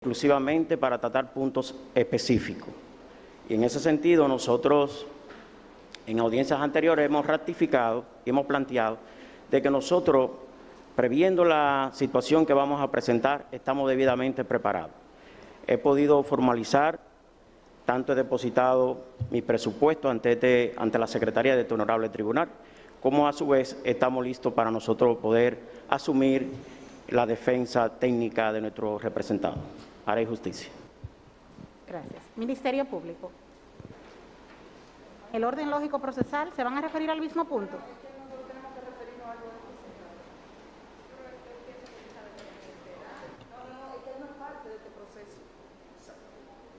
exclusivamente para tratar puntos específicos. Y en ese sentido, nosotros en audiencias anteriores hemos ratificado y hemos planteado de que nosotros, previendo la situación que vamos a presentar, estamos debidamente preparados. He podido formalizar, tanto he depositado mi presupuesto ante la Secretaría de este honorable tribunal, como a su vez estamos listos para nosotros poder asumir la defensa técnica de nuestro representado. Haré justicia. Gracias. Ministerio Público. El orden lógico procesal, ¿se van a referir al mismo punto?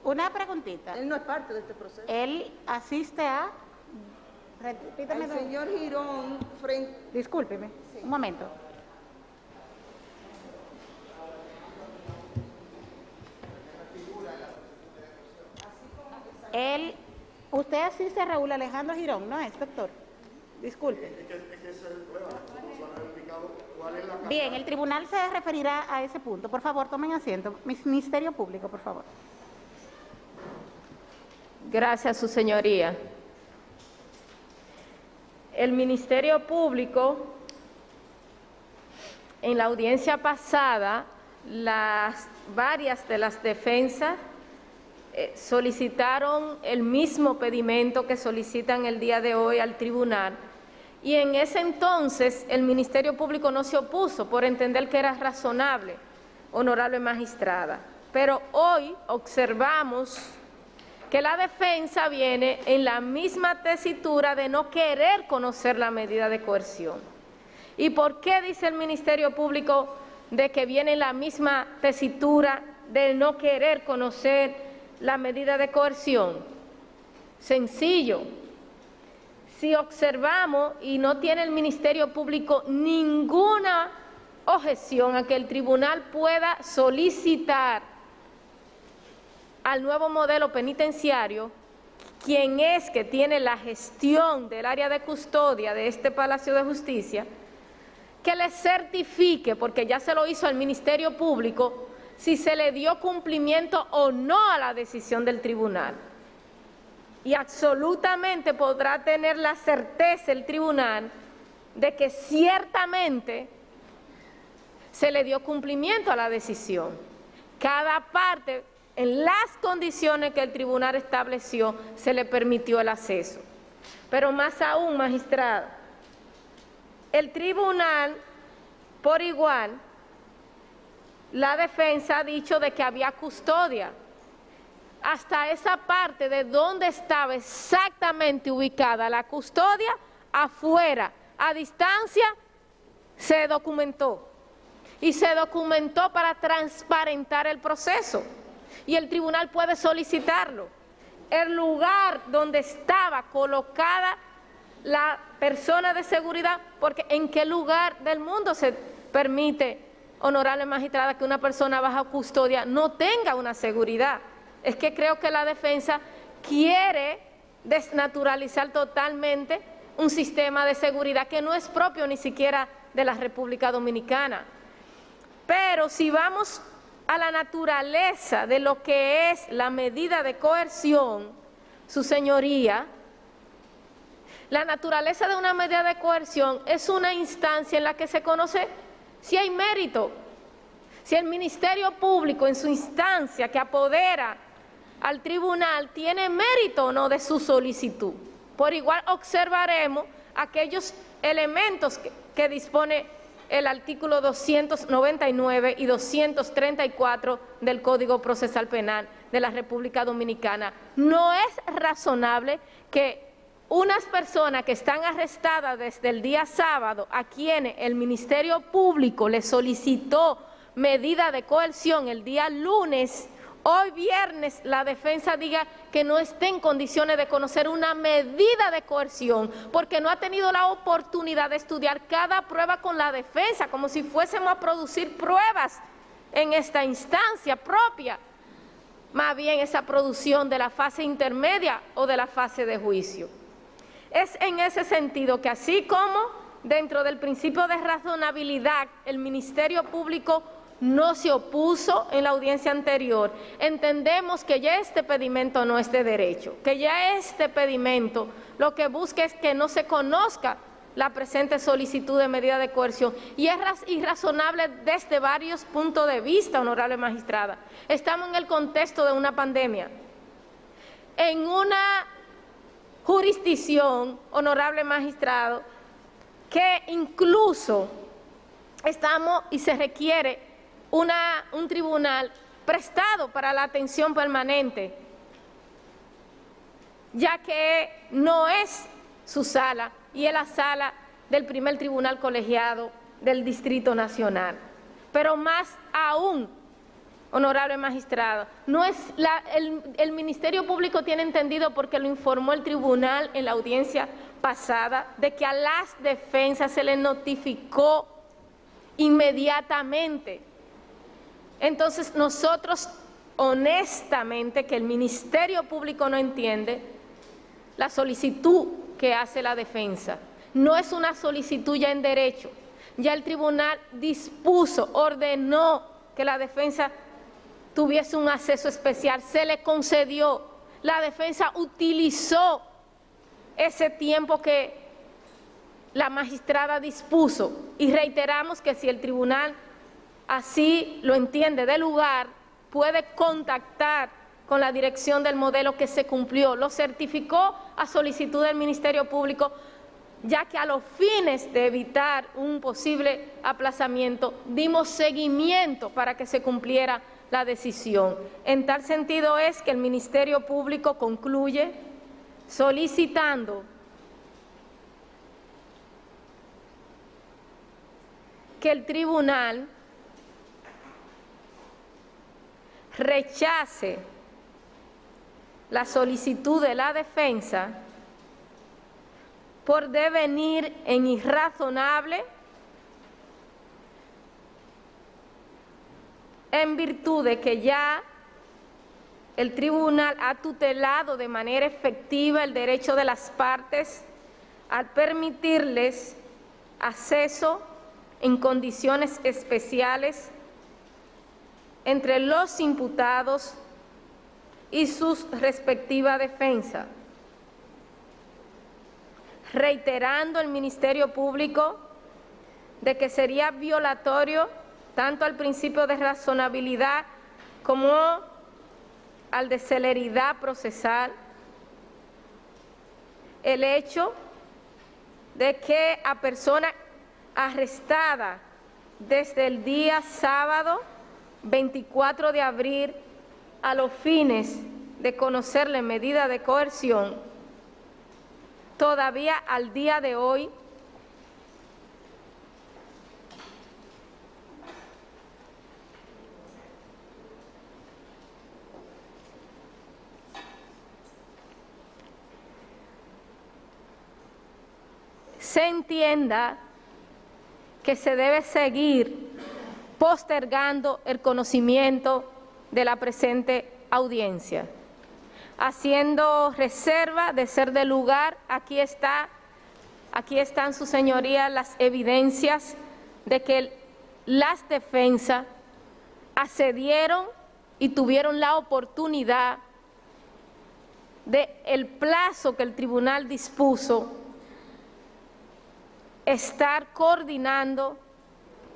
Una preguntita. Él no es parte de este proceso. Él asiste a... Repítame. El señor Girón frente... Discúlpeme, sí. Un momento. Usted asiste a Raúl Alejandro Girón, ¿no es, doctor? Disculpe. Bien, el tribunal se referirá a ese punto. Por favor, tomen asiento. Ministerio Público, por favor. Gracias, su señoría. El Ministerio Público, en la audiencia pasada, varias de las defensas solicitaron el mismo pedimento que solicitan el día de hoy al tribunal, y en ese entonces el Ministerio Público no se opuso por entender que era razonable, honorable magistrada. Pero hoy observamos que la defensa viene en la misma tesitura de no querer conocer la medida de coerción. ¿Y por qué dice el Ministerio Público de que viene en la misma tesitura de no querer conocer la medida de coerción? Sencillo. Si observamos, y no tiene el Ministerio Público ninguna objeción a que el tribunal pueda solicitar al nuevo modelo penitenciario, quien es que tiene la gestión del área de custodia de este Palacio de Justicia, que le certifique, porque ya se lo hizo al Ministerio Público, si se le dio cumplimiento o no a la decisión del tribunal. Y absolutamente podrá tener la certeza el tribunal de que ciertamente se le dio cumplimiento a la decisión. Cada parte, en las condiciones que el tribunal estableció, se le permitió el acceso. Pero más aún, magistrada, el tribunal, por igual, la defensa ha dicho de que había custodia. Hasta esa parte de dónde estaba exactamente ubicada la custodia, afuera, a distancia, se documentó. Y se documentó para transparentar el proceso. Y el tribunal puede solicitarlo. El lugar donde estaba colocada la persona de seguridad, porque ¿en qué lugar del mundo se permite, honorable magistrada, que una persona bajo custodia no tenga una seguridad? Es que creo que la defensa quiere desnaturalizar totalmente un sistema de seguridad que no es propio ni siquiera de la República Dominicana. Pero si vamos a la naturaleza de lo que es la medida de coerción, su señoría, la naturaleza de una medida de coerción es una instancia en la que se conoce si hay mérito, si el Ministerio Público en su instancia que apodera al tribunal tiene mérito o no de su solicitud. Por igual observaremos aquellos elementos que dispone el artículo 299 y 234 del Código Procesal Penal de la República Dominicana. No es razonable que unas personas que están arrestadas desde el día sábado, a quienes el Ministerio Público le solicitó medida de coerción el día lunes, hoy viernes la defensa diga que no esté en condiciones de conocer una medida de coerción porque no ha tenido la oportunidad de estudiar cada prueba con la defensa, como si fuésemos a producir pruebas en esta instancia propia, más bien esa producción de la fase intermedia o de la fase de juicio. Es en ese sentido que así como dentro del principio de razonabilidad el Ministerio Público no se opuso en la audiencia anterior, entendemos que ya este pedimento no es de derecho, que ya este pedimento lo que busca es que no se conozca la presente solicitud de medida de coerción, y es irrazonable desde varios puntos de vista, honorable magistrada. Estamos en el contexto de una pandemia, en una jurisdicción, honorable magistrado, que incluso estamos y se requiere un tribunal prestado para la atención permanente, ya que no es su sala y es la sala del primer tribunal colegiado del Distrito Nacional. Pero más aún, honorable magistrado, no es el Ministerio Público tiene entendido, porque lo informó el tribunal en la audiencia pasada, de que a las defensas se les notificó inmediatamente. Entonces nosotros, honestamente, que el Ministerio Público no entiende la solicitud que hace la defensa. No es una solicitud ya en derecho. Ya el tribunal dispuso, ordenó que la defensa tuviese un acceso especial, se le concedió. La defensa utilizó ese tiempo que la magistrada dispuso, y reiteramos que si el tribunal así lo entiende de lugar, puede contactar con la dirección del modelo que se cumplió, lo certificó a solicitud del Ministerio Público, ya que a los fines de evitar un posible aplazamiento dimos seguimiento para que se cumpliera la decisión. En tal sentido es que el Ministerio Público concluye solicitando que el tribunal rechace la solicitud de la defensa por devenir en irrazonable, en virtud de que ya el tribunal ha tutelado de manera efectiva el derecho de las partes al permitirles acceso en condiciones especiales entre los imputados y sus respectivas defensas, reiterando el Ministerio Público de que sería violatorio tanto al principio de razonabilidad como al de celeridad procesal el hecho de que a persona arrestada desde el día sábado 24 de abril a los fines de conocerle medida de coerción, todavía al día de hoy se entienda que se debe seguir postergando el conocimiento de la presente audiencia. Haciendo reserva de ser de lugar, aquí están sus señorías las evidencias de que las defensas accedieron y tuvieron la oportunidad de el plazo que el tribunal dispuso estar coordinando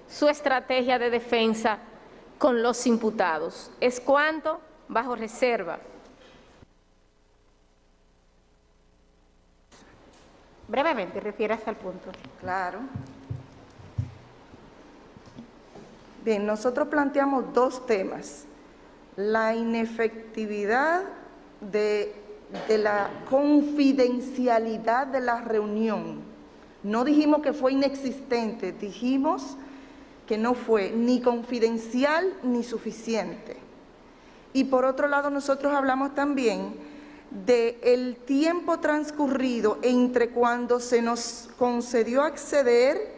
su estrategia de defensa con los imputados. Es cuanto, bajo reserva. Brevemente, refiérase al punto. Claro. Bien, nosotros planteamos dos temas. La inefectividad de la confidencialidad de la reunión. No dijimos que fue inexistente, dijimos que no fue ni confidencial ni suficiente. Y por otro lado, nosotros hablamos también del tiempo transcurrido entre cuando se nos concedió acceder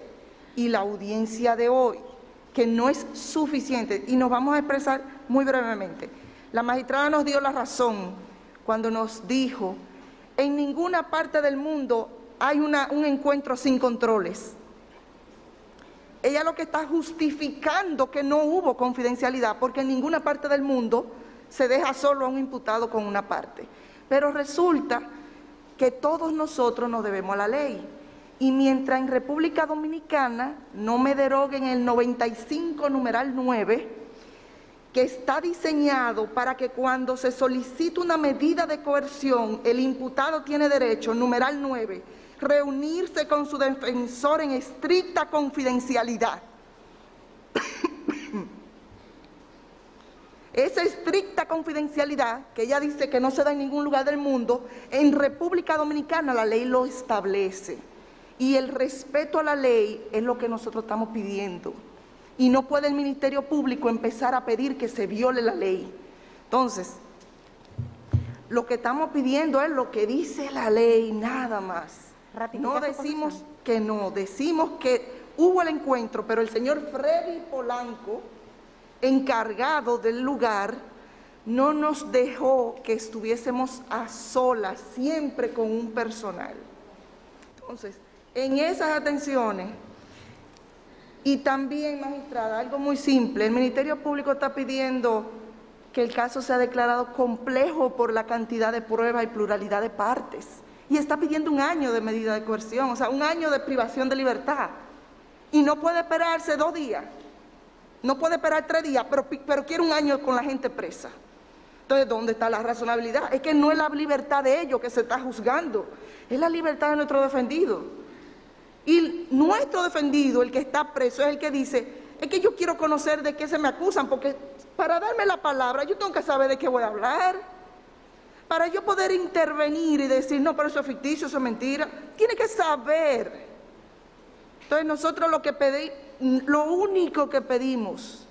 y la audiencia de hoy, que no es suficiente, y nos vamos a expresar muy brevemente. La magistrada nos dio la razón cuando nos dijo: en ninguna parte del mundo hay un encuentro sin controles. ella lo que está justificando que no hubo confidencialidad, porque en ninguna parte del mundo se deja solo a un imputado con una parte. Pero resulta que todos nosotros nos debemos a la ley. Y mientras en República Dominicana no me deroguen el 95 numeral 9, que está diseñado para que cuando se solicite una medida de coerción, el imputado tiene derecho, numeral 9, reunirse con su defensor en estricta confidencialidad. Esa estricta confidencialidad, que ella dice que no se da en ningún lugar del mundo, en República Dominicana la ley lo establece. Y el respeto a la ley es lo que nosotros estamos pidiendo. Y no puede el Ministerio Público empezar a pedir que se viole la ley. Entonces, lo que estamos pidiendo es lo que dice la ley, nada más. No decimos que no, decimos que hubo el encuentro, pero el señor Freddy Polanco, encargado del lugar, no nos dejó que estuviésemos a solas, siempre con un personal. Entonces, en esas atenciones, y también, magistrada, algo muy simple, el Ministerio Público está pidiendo que el caso sea declarado complejo por la cantidad de pruebas y pluralidad de partes, y está pidiendo 1 año de medida de coerción, o sea, 1 año de privación de libertad, y no puede esperarse 2 días. No puede esperar 3 días, pero quiere 1 año con la gente presa. Entonces, ¿dónde está la razonabilidad? Es que no es la libertad de ellos que se está juzgando, es la libertad de nuestro defendido. Y nuestro defendido, el que está preso, es el que dice, es que yo quiero conocer de qué se me acusan, porque para darme la palabra yo tengo que saber de qué voy a hablar. Para yo poder intervenir y decir, no, pero eso es ficticio, eso es mentira, tiene que saber. Entonces, nosotros lo único que pedimos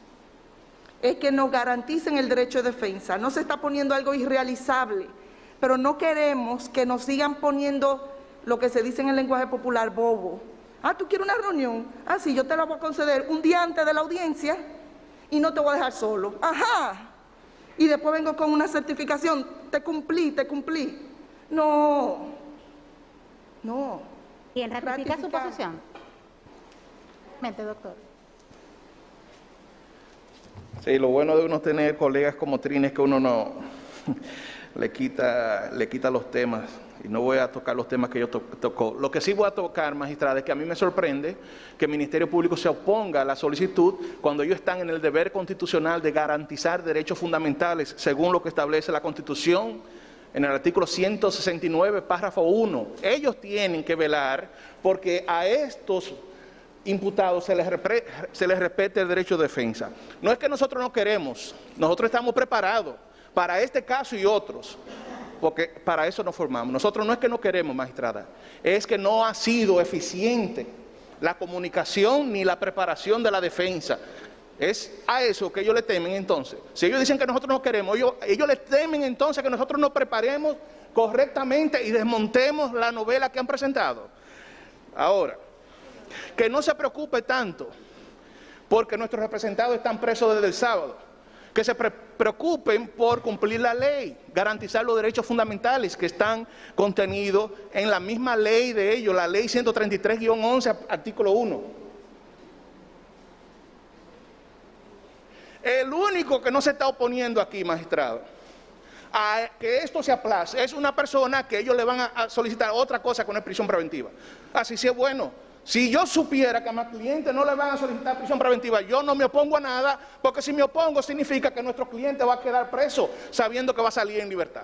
es que nos garanticen el derecho de defensa. No se está poniendo algo irrealizable, pero no queremos que nos sigan poniendo lo que se dice en el lenguaje popular, bobo. Ah, ¿tú quieres una reunión? Ah, sí, yo te la voy a conceder un día antes de la audiencia y no te voy a dejar solo. Ajá. Y después vengo con una certificación, te cumplí. No. ¿Quién ratifica su posición? Doctor. Sí, lo bueno de uno tener colegas como Trina es que uno no le quita los temas, y no voy a tocar los temas que yo tocó. Lo que sí voy a tocar, magistrada, es que a mí me sorprende que el Ministerio Público se oponga a la solicitud cuando ellos están en el deber constitucional de garantizar derechos fundamentales según lo que establece la Constitución en el artículo 169, párrafo 1. Ellos tienen que velar porque a estos imputados se les respete el derecho de defensa. No es que nosotros no queremos, nosotros estamos preparados para este caso y otros, porque para eso nos formamos. Nosotros no es que no queremos, magistrada, es que no ha sido eficiente la comunicación ni la preparación de la defensa. Es a eso que ellos le temen entonces. Si ellos dicen que nosotros no queremos, ellos les temen entonces que nosotros nos preparemos correctamente y desmontemos la novela que han presentado. Ahora, que no se preocupe tanto porque nuestros representados están presos desde el sábado, que se preocupen por cumplir la ley, garantizar los derechos fundamentales que están contenidos en la misma ley de ellos, la ley 133-11, artículo 1. El único que no se está oponiendo aquí, magistrado, a que esto se aplace, es una persona que ellos le van a solicitar otra cosa con la prisión preventiva. Así sí es bueno. Si yo supiera que a mis clientes no le van a solicitar prisión preventiva, yo no me opongo a nada, porque si me opongo significa que nuestro cliente va a quedar preso sabiendo que va a salir en libertad.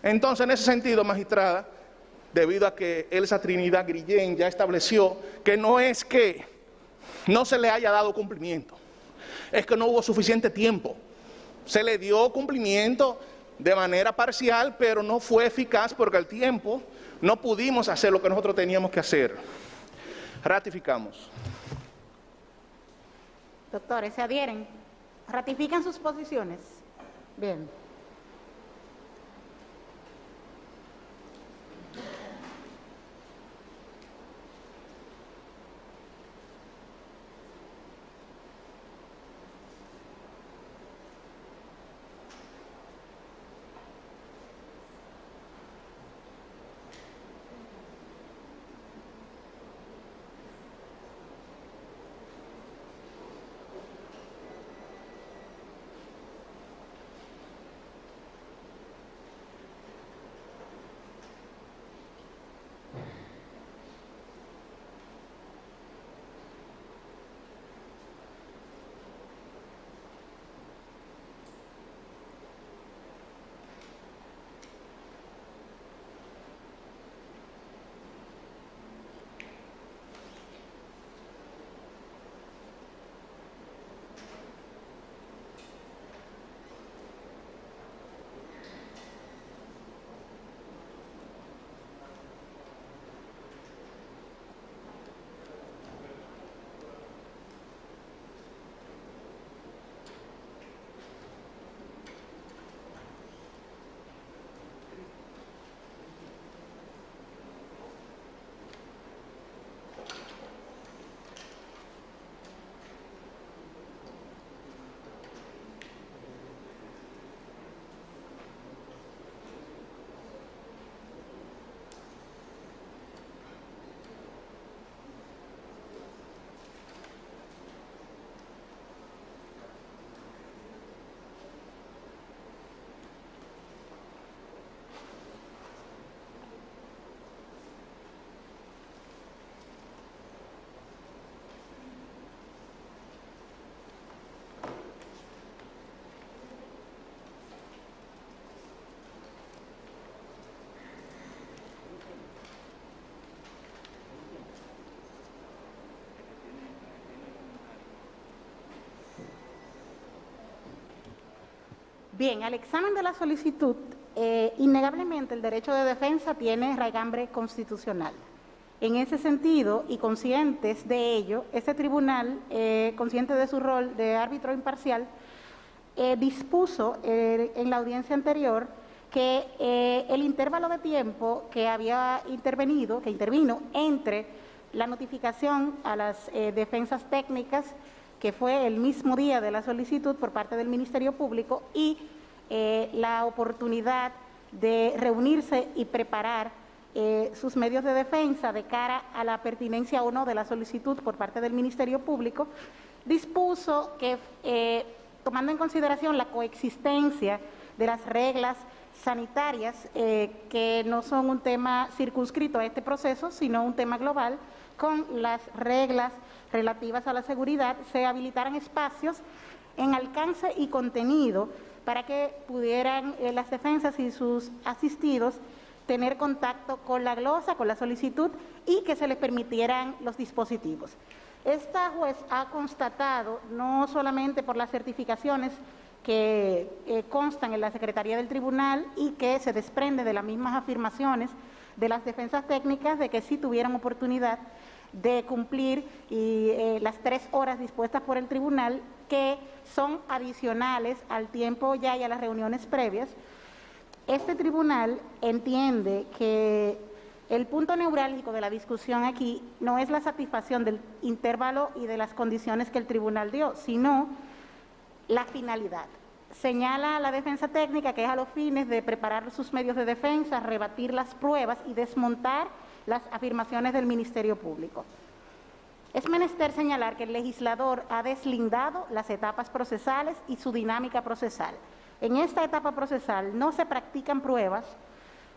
Entonces, en ese sentido, magistrada, debido a que Elsa Trinidad Grillén ya estableció que no es que no se le haya dado cumplimiento, es que no hubo suficiente tiempo. Se le dio cumplimiento de manera parcial, pero no fue eficaz porque al tiempo no pudimos hacer lo que nosotros teníamos que hacer. Ratificamos. Doctores, ¿se adhieren? ¿Ratifican sus posiciones? Bien. Bien, al examen de la solicitud, innegablemente el derecho de defensa tiene raigambre constitucional. En ese sentido, y conscientes de ello, este tribunal, consciente de su rol de árbitro imparcial, dispuso en la audiencia anterior que el intervalo de tiempo que intervino entre la notificación a las defensas técnicas, que fue el mismo día de la solicitud por parte del Ministerio Público, y la oportunidad de reunirse y preparar sus medios de defensa de cara a la pertinencia o no de la solicitud por parte del Ministerio Público, dispuso que, tomando en consideración la coexistencia de las reglas sanitarias, que no son un tema circunscrito a este proceso, sino un tema global, con las reglas relativas a la seguridad, se habilitaran espacios en alcance y contenido para que pudieran las defensas y sus asistidos tener contacto con la glosa, con la solicitud, y que se les permitieran los dispositivos. Esta juez ha constatado, no solamente por las certificaciones que constan en la Secretaría del Tribunal y que se desprende de las mismas afirmaciones de las defensas técnicas, de que sí tuvieron oportunidad de cumplir las 3 horas dispuestas por el tribunal, que son adicionales al tiempo ya y a las reuniones previas. Este tribunal entiende que el punto neurálgico de la discusión aquí no es la satisfacción del intervalo y de las condiciones que el tribunal dio, sino la finalidad. Señala la defensa técnica que es a los fines de preparar sus medios de defensa, rebatir las pruebas y desmontar las afirmaciones del Ministerio Público. Es menester señalar que el legislador ha deslindado las etapas procesales y su dinámica procesal. En esta etapa procesal no se practican pruebas,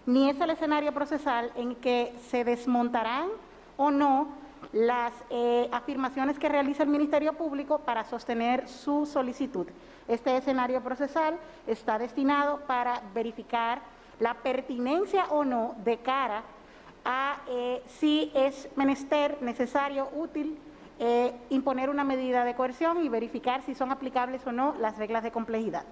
ni es el escenario procesal en que se desmontarán o no las afirmaciones que realiza el Ministerio Público para sostener su solicitud. Este escenario procesal está destinado para verificar la pertinencia o no de cara a si es menester, necesario, útil imponer una medida de coerción y verificar si son aplicables o no las reglas de complejidad.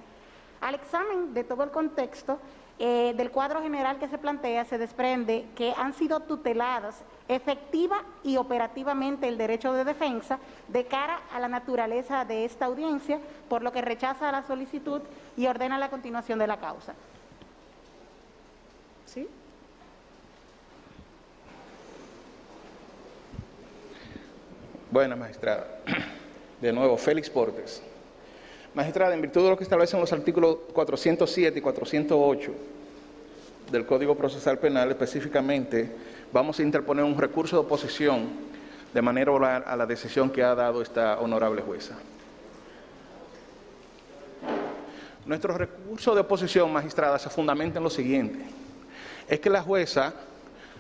Al examen de todo el contexto del cuadro general que se plantea, se desprende que han sido tuteladas efectiva y operativamente el derecho de defensa de cara a la naturaleza de esta audiencia, por lo que rechaza la solicitud y ordena la continuación de la causa. ¿Sí? Buena, magistrada. De nuevo, Félix Portes. Magistrada, en virtud de lo que establecen los artículos 407 y 408 del Código Procesal Penal, específicamente, vamos a interponer un recurso de oposición de manera oral a la decisión que ha dado esta honorable jueza. Nuestro recurso de oposición, magistrada, se fundamenta en lo siguiente: es que la jueza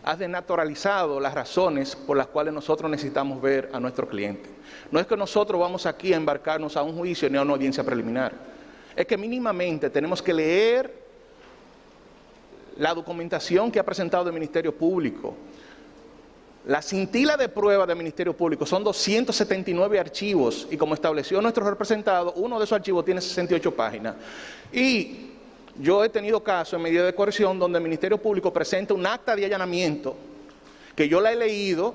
ha denaturalizado las razones por las cuales nosotros necesitamos ver a nuestro cliente. No es que nosotros vamos aquí a embarcarnos a un juicio ni a una audiencia preliminar. Es que mínimamente tenemos que leer la documentación que ha presentado el Ministerio Público. La cintila de prueba del Ministerio Público son 279 archivos y, como estableció nuestro representado, uno de esos archivos tiene 68 páginas. Y yo he tenido casos en medida de coerción donde el Ministerio Público presenta un acta de allanamiento que yo la he leído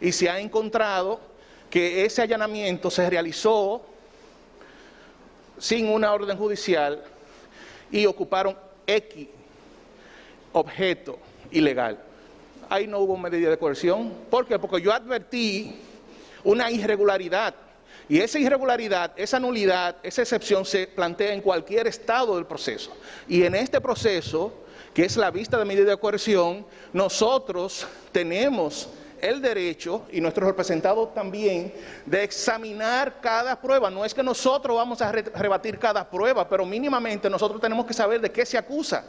y se ha encontrado que ese allanamiento se realizó sin una orden judicial y ocuparon X objeto ilegal. Ahí no hubo medida de coerción. ¿Por qué? Porque yo advertí una irregularidad. Y esa irregularidad, esa nulidad, esa excepción se plantea en cualquier estado del proceso. Y en este proceso, que es la vista de medida de coerción, nosotros tenemos el derecho, y nuestros representados también, de examinar cada prueba. No es que nosotros vamos a rebatir cada prueba, pero mínimamente nosotros tenemos que saber de qué se acusa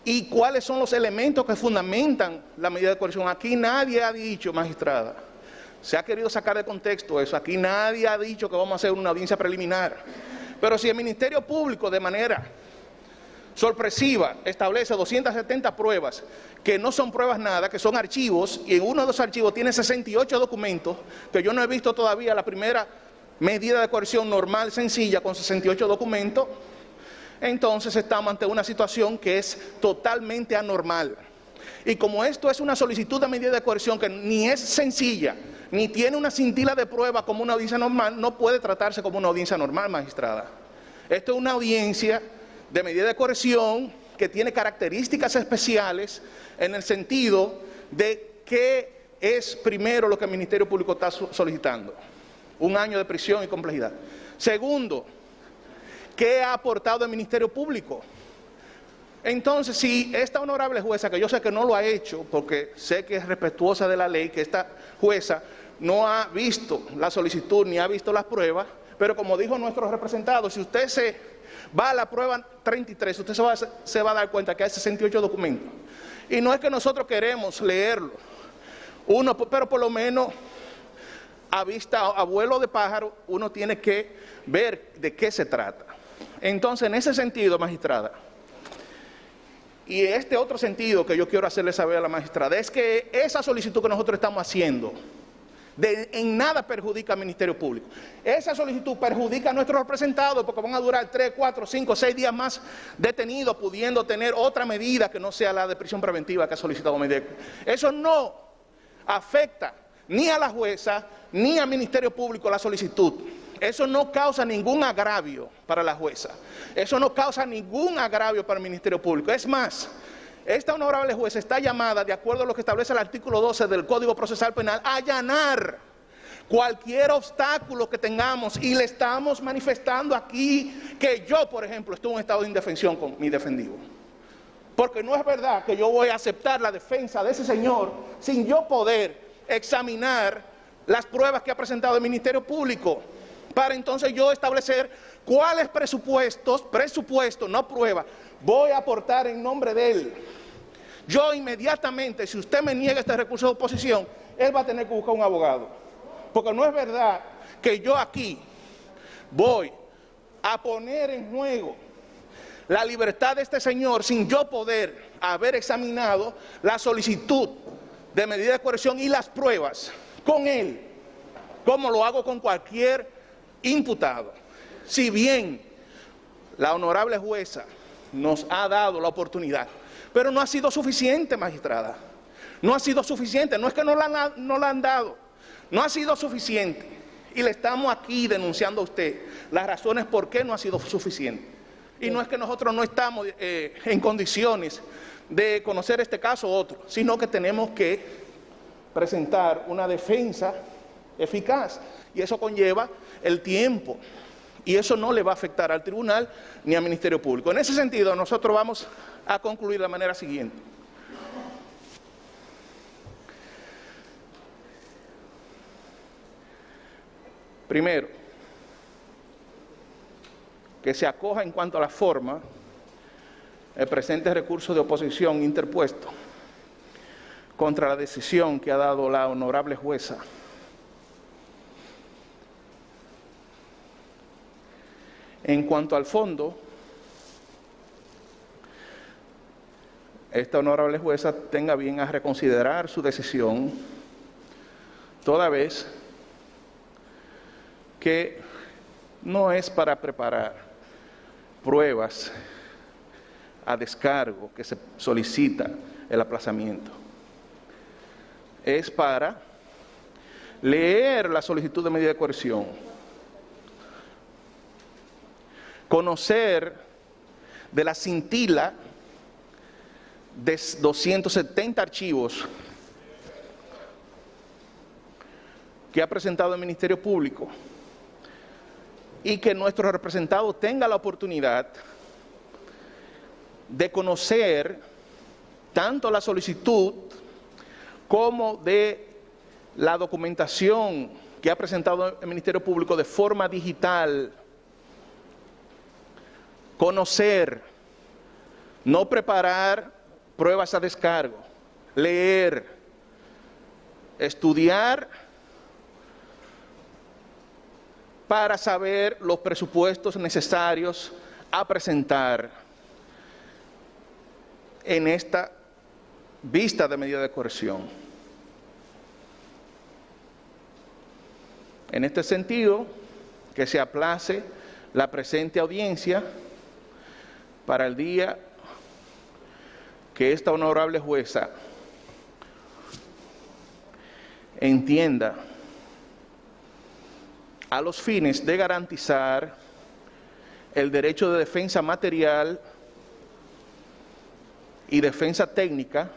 y cuáles son los elementos que fundamentan la medida de coerción. Aquí nadie ha dicho, magistrada, se ha querido sacar de contexto eso, aquí nadie ha dicho que vamos a hacer una audiencia preliminar. Pero si el Ministerio Público de manera sorpresiva establece 270 pruebas, que no son pruebas nada, que son archivos, y en uno de esos archivos tiene 68 documentos, que yo no he visto todavía la primera medida de coerción normal, sencilla, con 68 documentos, entonces estamos ante una situación que es totalmente anormal. Y como esto es una solicitud de medida de coerción que ni es sencilla, ni tiene una cintila de prueba como una audiencia normal, no puede tratarse como una audiencia normal, magistrada. Esto es una audiencia de medida de coerción que tiene características especiales en el sentido de que es primero lo que el Ministerio Público está solicitando, 1 año de prisión y complejidad. Segundo, ¿qué ha aportado el Ministerio Público? Entonces, si esta honorable jueza, que yo sé que no lo ha hecho, porque sé que es respetuosa de la ley, que esta jueza no ha visto la solicitud ni ha visto las pruebas, pero como dijo nuestro representado, si usted se va a la prueba 33, usted se va a dar cuenta que hay 68 documentos. Y no es que nosotros queremos leerlo, pero por lo menos a vista, a vuelo de pájaro, uno tiene que ver de qué se trata. Entonces, en ese sentido, magistrada, y este otro sentido que yo quiero hacerle saber a la magistrada, es que esa solicitud que nosotros estamos haciendo en nada perjudica al Ministerio Público. Esa solicitud perjudica a nuestros representados porque van a durar 3, 4, 5, 6 días más detenidos, pudiendo tener otra medida que no sea la de prisión preventiva que ha solicitado Medec. Eso no afecta ni a la jueza ni al Ministerio Público la solicitud. Eso no causa ningún agravio para la jueza. Eso no causa ningún agravio para el Ministerio Público. Es más, esta honorable jueza está llamada, de acuerdo a lo que establece el artículo 12 del Código Procesal Penal, a allanar cualquier obstáculo que tengamos, y le estamos manifestando aquí que yo, por ejemplo, estoy en un estado de indefensión con mi defendido. Porque no es verdad que yo voy a aceptar la defensa de ese señor sin yo poder examinar las pruebas que ha presentado el Ministerio Público, para entonces yo establecer cuáles presupuestos, no pruebas, voy a aportar en nombre de él. Yo inmediatamente, si usted me niega este recurso de oposición, él va a tener que buscar un abogado. Porque no es verdad que yo aquí voy a poner en juego la libertad de este señor sin yo poder haber examinado la solicitud de medida de coerción y las pruebas con él, como lo hago con cualquier imputado. Si bien la honorable jueza nos ha dado la oportunidad, pero no ha sido suficiente, magistrada. No ha sido suficiente, no es que no la han dado, no ha sido suficiente. Y le estamos aquí denunciando a usted las razones por qué no ha sido suficiente. Y no es que nosotros no estamos en condiciones de conocer este caso u otro, sino que tenemos que presentar una defensa eficaz. Y eso conlleva el tiempo. Y eso no le va a afectar al tribunal ni al Ministerio Público. En ese sentido, nosotros vamos a concluir de la manera siguiente. Primero, que se acoja en cuanto a la forma el presente recurso de oposición interpuesto contra la decisión que ha dado la honorable jueza En cuanto al fondo, esta honorable jueza tenga bien a reconsiderar su decisión, toda vez que no es para preparar pruebas a descargo que se solicita el aplazamiento. Es para leer la solicitud de medida de coerción, conocer de la cintila de 270 archivos que ha presentado el Ministerio Público y que nuestro representado tenga la oportunidad de conocer tanto la solicitud como de la documentación que ha presentado el Ministerio Público de forma digital. Conocer, no preparar pruebas a descargo, leer, estudiar para saber los presupuestos necesarios a presentar en esta vista de medida de coerción. En este sentido, que se aplace la presente audiencia para el día que esta honorable jueza entienda, a los fines de garantizar el derecho de defensa material y defensa técnica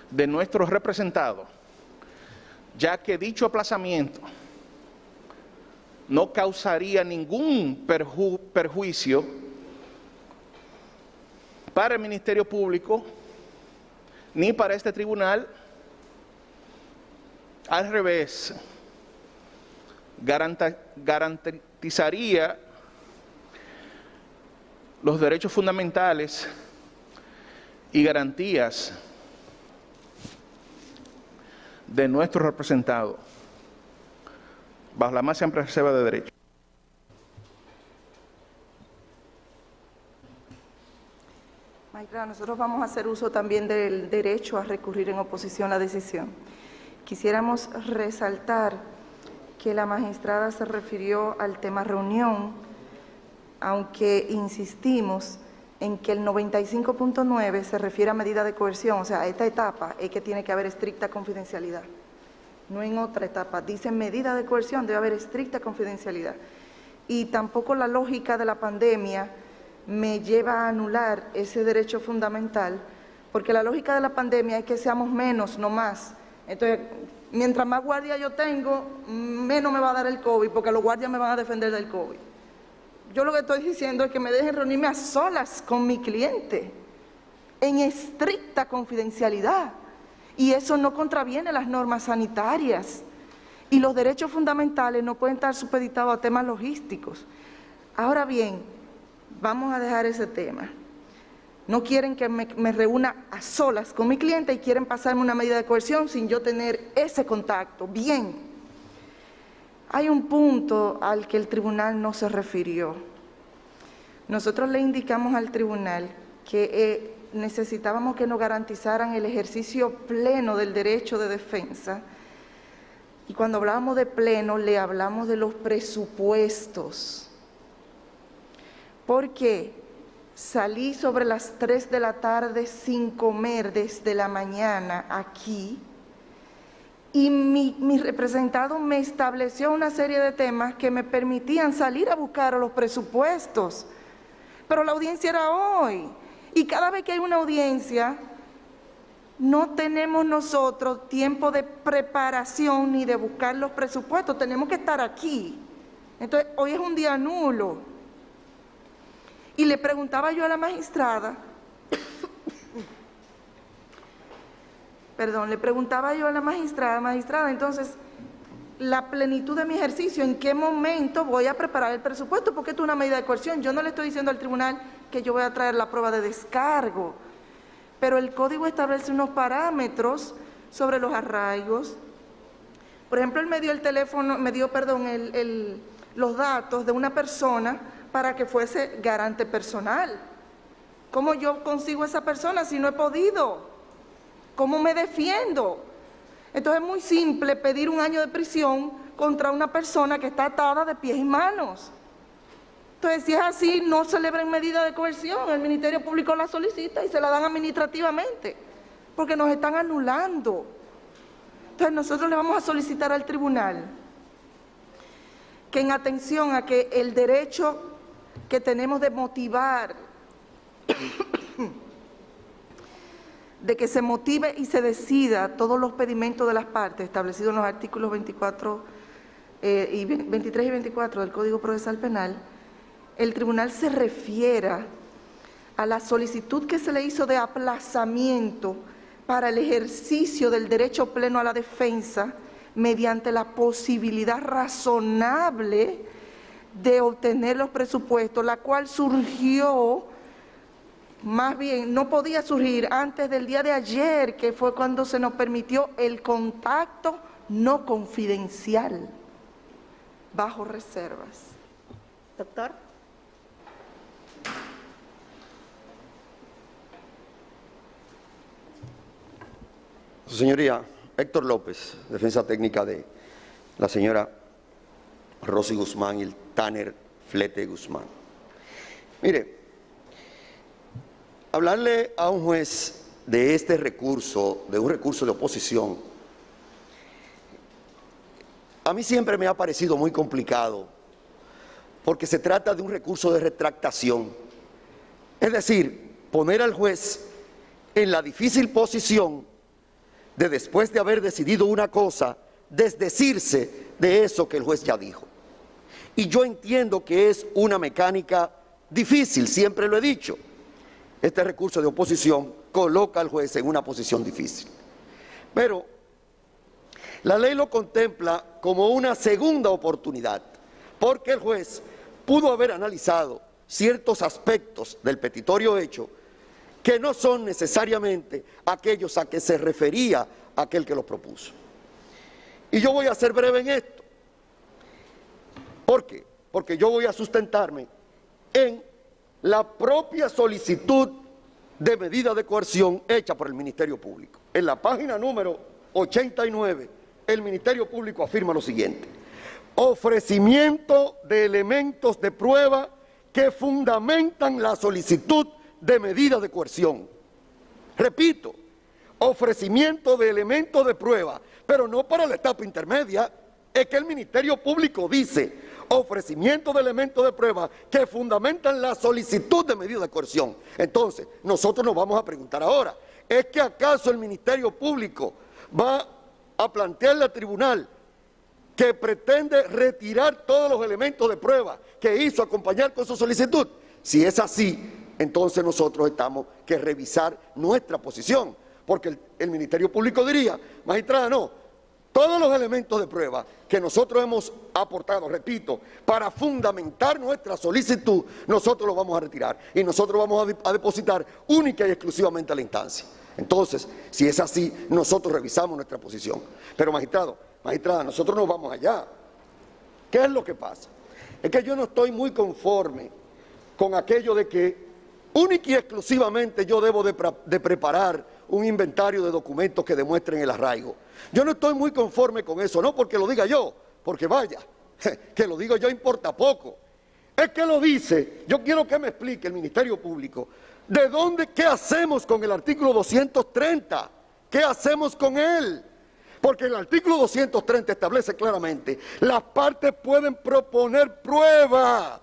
de nuestros representados, ya que dicho aplazamiento no causaría ningún perjuicio para el Ministerio Público ni para este tribunal. Al revés, garantizaría los derechos fundamentales y garantías de nuestros representados, bajo la más amplia reserva de derechos. Maestra, nosotros vamos a hacer uso también del derecho a recurrir en oposición a la decisión. Quisiéramos resaltar que la magistrada se refirió al tema reunión, aunque insistimos en que el 95.9 se refiere a medida de coerción, o sea, a esta etapa es que tiene que haber estricta confidencialidad, no en otra etapa. Dice medida de coerción, debe haber estricta confidencialidad. Y tampoco la lógica de la pandemia me lleva a anular ese derecho fundamental, porque la lógica de la pandemia es que seamos menos, no más. Entonces, mientras más guardia yo tengo, menos me va a dar el COVID, porque los guardias me van a defender del COVID. Yo lo que estoy diciendo es que me dejen reunirme a solas con mi cliente, en estricta confidencialidad, y eso no contraviene las normas sanitarias. Y los derechos fundamentales no pueden estar supeditados a temas logísticos. Ahora bien, vamos a dejar ese tema. No quieren que me reúna a solas con mi cliente y quieren pasarme una medida de coerción sin yo tener ese contacto. Bien, hay un punto al que el tribunal no se refirió. Nosotros le indicamos al tribunal que necesitábamos que nos garantizaran el ejercicio pleno del derecho de defensa. Y cuando hablábamos de pleno, le hablamos de los presupuestos. Porque salí sobre las 3 de la tarde sin comer desde la mañana aquí, y mi representado me estableció una serie de temas que me permitían salir a buscar los presupuestos. Pero la audiencia era hoy, y cada vez que hay una audiencia, no tenemos nosotros tiempo de preparación ni de buscar los presupuestos, tenemos que estar aquí. Entonces, hoy es un día nulo. Y le preguntaba yo a la magistrada, magistrada, entonces, la plenitud de mi ejercicio, ¿en qué momento voy a preparar el presupuesto? Porque esto es una medida de coerción. Yo no le estoy diciendo al tribunal que yo voy a traer la prueba de descargo, pero el código establece unos parámetros sobre los arraigos. Por ejemplo, él me dio los datos de una persona para que fuese garante personal. ¿Cómo yo consigo esa persona si no he podido? ¿Cómo me defiendo? Entonces es muy simple pedir 1 año de prisión contra una persona que está atada de pies y manos. Entonces, si es así, no celebren medida de coerción, el Ministerio Público la solicita y se la dan administrativamente, porque nos están anulando. Entonces nosotros le vamos a solicitar al tribunal que, en atención a que el derecho que tenemos de motivar, de que se motive y se decida todos los pedimentos de las partes establecidos en los artículos 23 y 24 del Código Procesal Penal, el tribunal se refiera a la solicitud que se le hizo de aplazamiento para el ejercicio del derecho pleno a la defensa mediante la posibilidad razonable de obtener los presupuestos, la cual surgió, más bien no podía surgir antes del día de ayer, que fue cuando se nos permitió el contacto no confidencial, bajo reservas. Doctor. Su señoría, Héctor López, defensa técnica de la señora Rosy Guzmán y el Tanner Flete Guzmán. Mire, hablarle a un juez de este recurso, de un recurso de oposición, a mí siempre me ha parecido muy complicado, porque se trata de un recurso de retractación. Es decir, poner al juez en la difícil posición de, después de haber decidido una cosa, desdecirse de eso que el juez ya dijo. Y yo entiendo que es una mecánica difícil, siempre lo he dicho. Este recurso de oposición coloca al juez en una posición difícil. Pero la ley lo contempla como una segunda oportunidad, porque el juez pudo haber analizado ciertos aspectos del petitorio hecho que no son necesariamente aquellos a que se refería aquel que los propuso. Y yo voy a ser breve en esto. ¿Por qué? Porque yo voy a sustentarme en la propia solicitud de medida de coerción hecha por el Ministerio Público. En la página número 89, el Ministerio Público afirma lo siguiente: ofrecimiento de elementos de prueba que fundamentan la solicitud de medida de coerción. Repito, ofrecimiento de elementos de prueba, pero no para la etapa intermedia. Es que el Ministerio Público dice ofrecimiento de elementos de prueba que fundamentan la solicitud de medida de coerción. Entonces, nosotros nos vamos a preguntar ahora, ¿es que acaso el Ministerio Público va a plantearle al tribunal que pretende retirar todos los elementos de prueba que hizo acompañar con su solicitud? Si es así, entonces nosotros tenemos que revisar nuestra posición, porque el Ministerio Público diría, magistrada, no, todos los elementos de prueba que nosotros hemos aportado, repito, para fundamentar nuestra solicitud, nosotros los vamos a retirar y nosotros vamos a depositar única y exclusivamente a la instancia. Entonces, si es así, nosotros revisamos nuestra posición. Pero magistrada, nosotros nos vamos allá. ¿Qué es lo que pasa? Es que yo no estoy muy conforme con aquello de que única y exclusivamente yo debo de preparar un inventario de documentos que demuestren el arraigo. Yo no estoy muy conforme con eso, no porque lo diga yo, porque vaya, que lo digo yo importa poco. Es que lo dice, yo quiero que me explique el Ministerio Público, ¿de dónde, qué hacemos con el artículo 230? ¿Qué hacemos con él? Porque el artículo 230 establece claramente, las partes pueden proponer prueba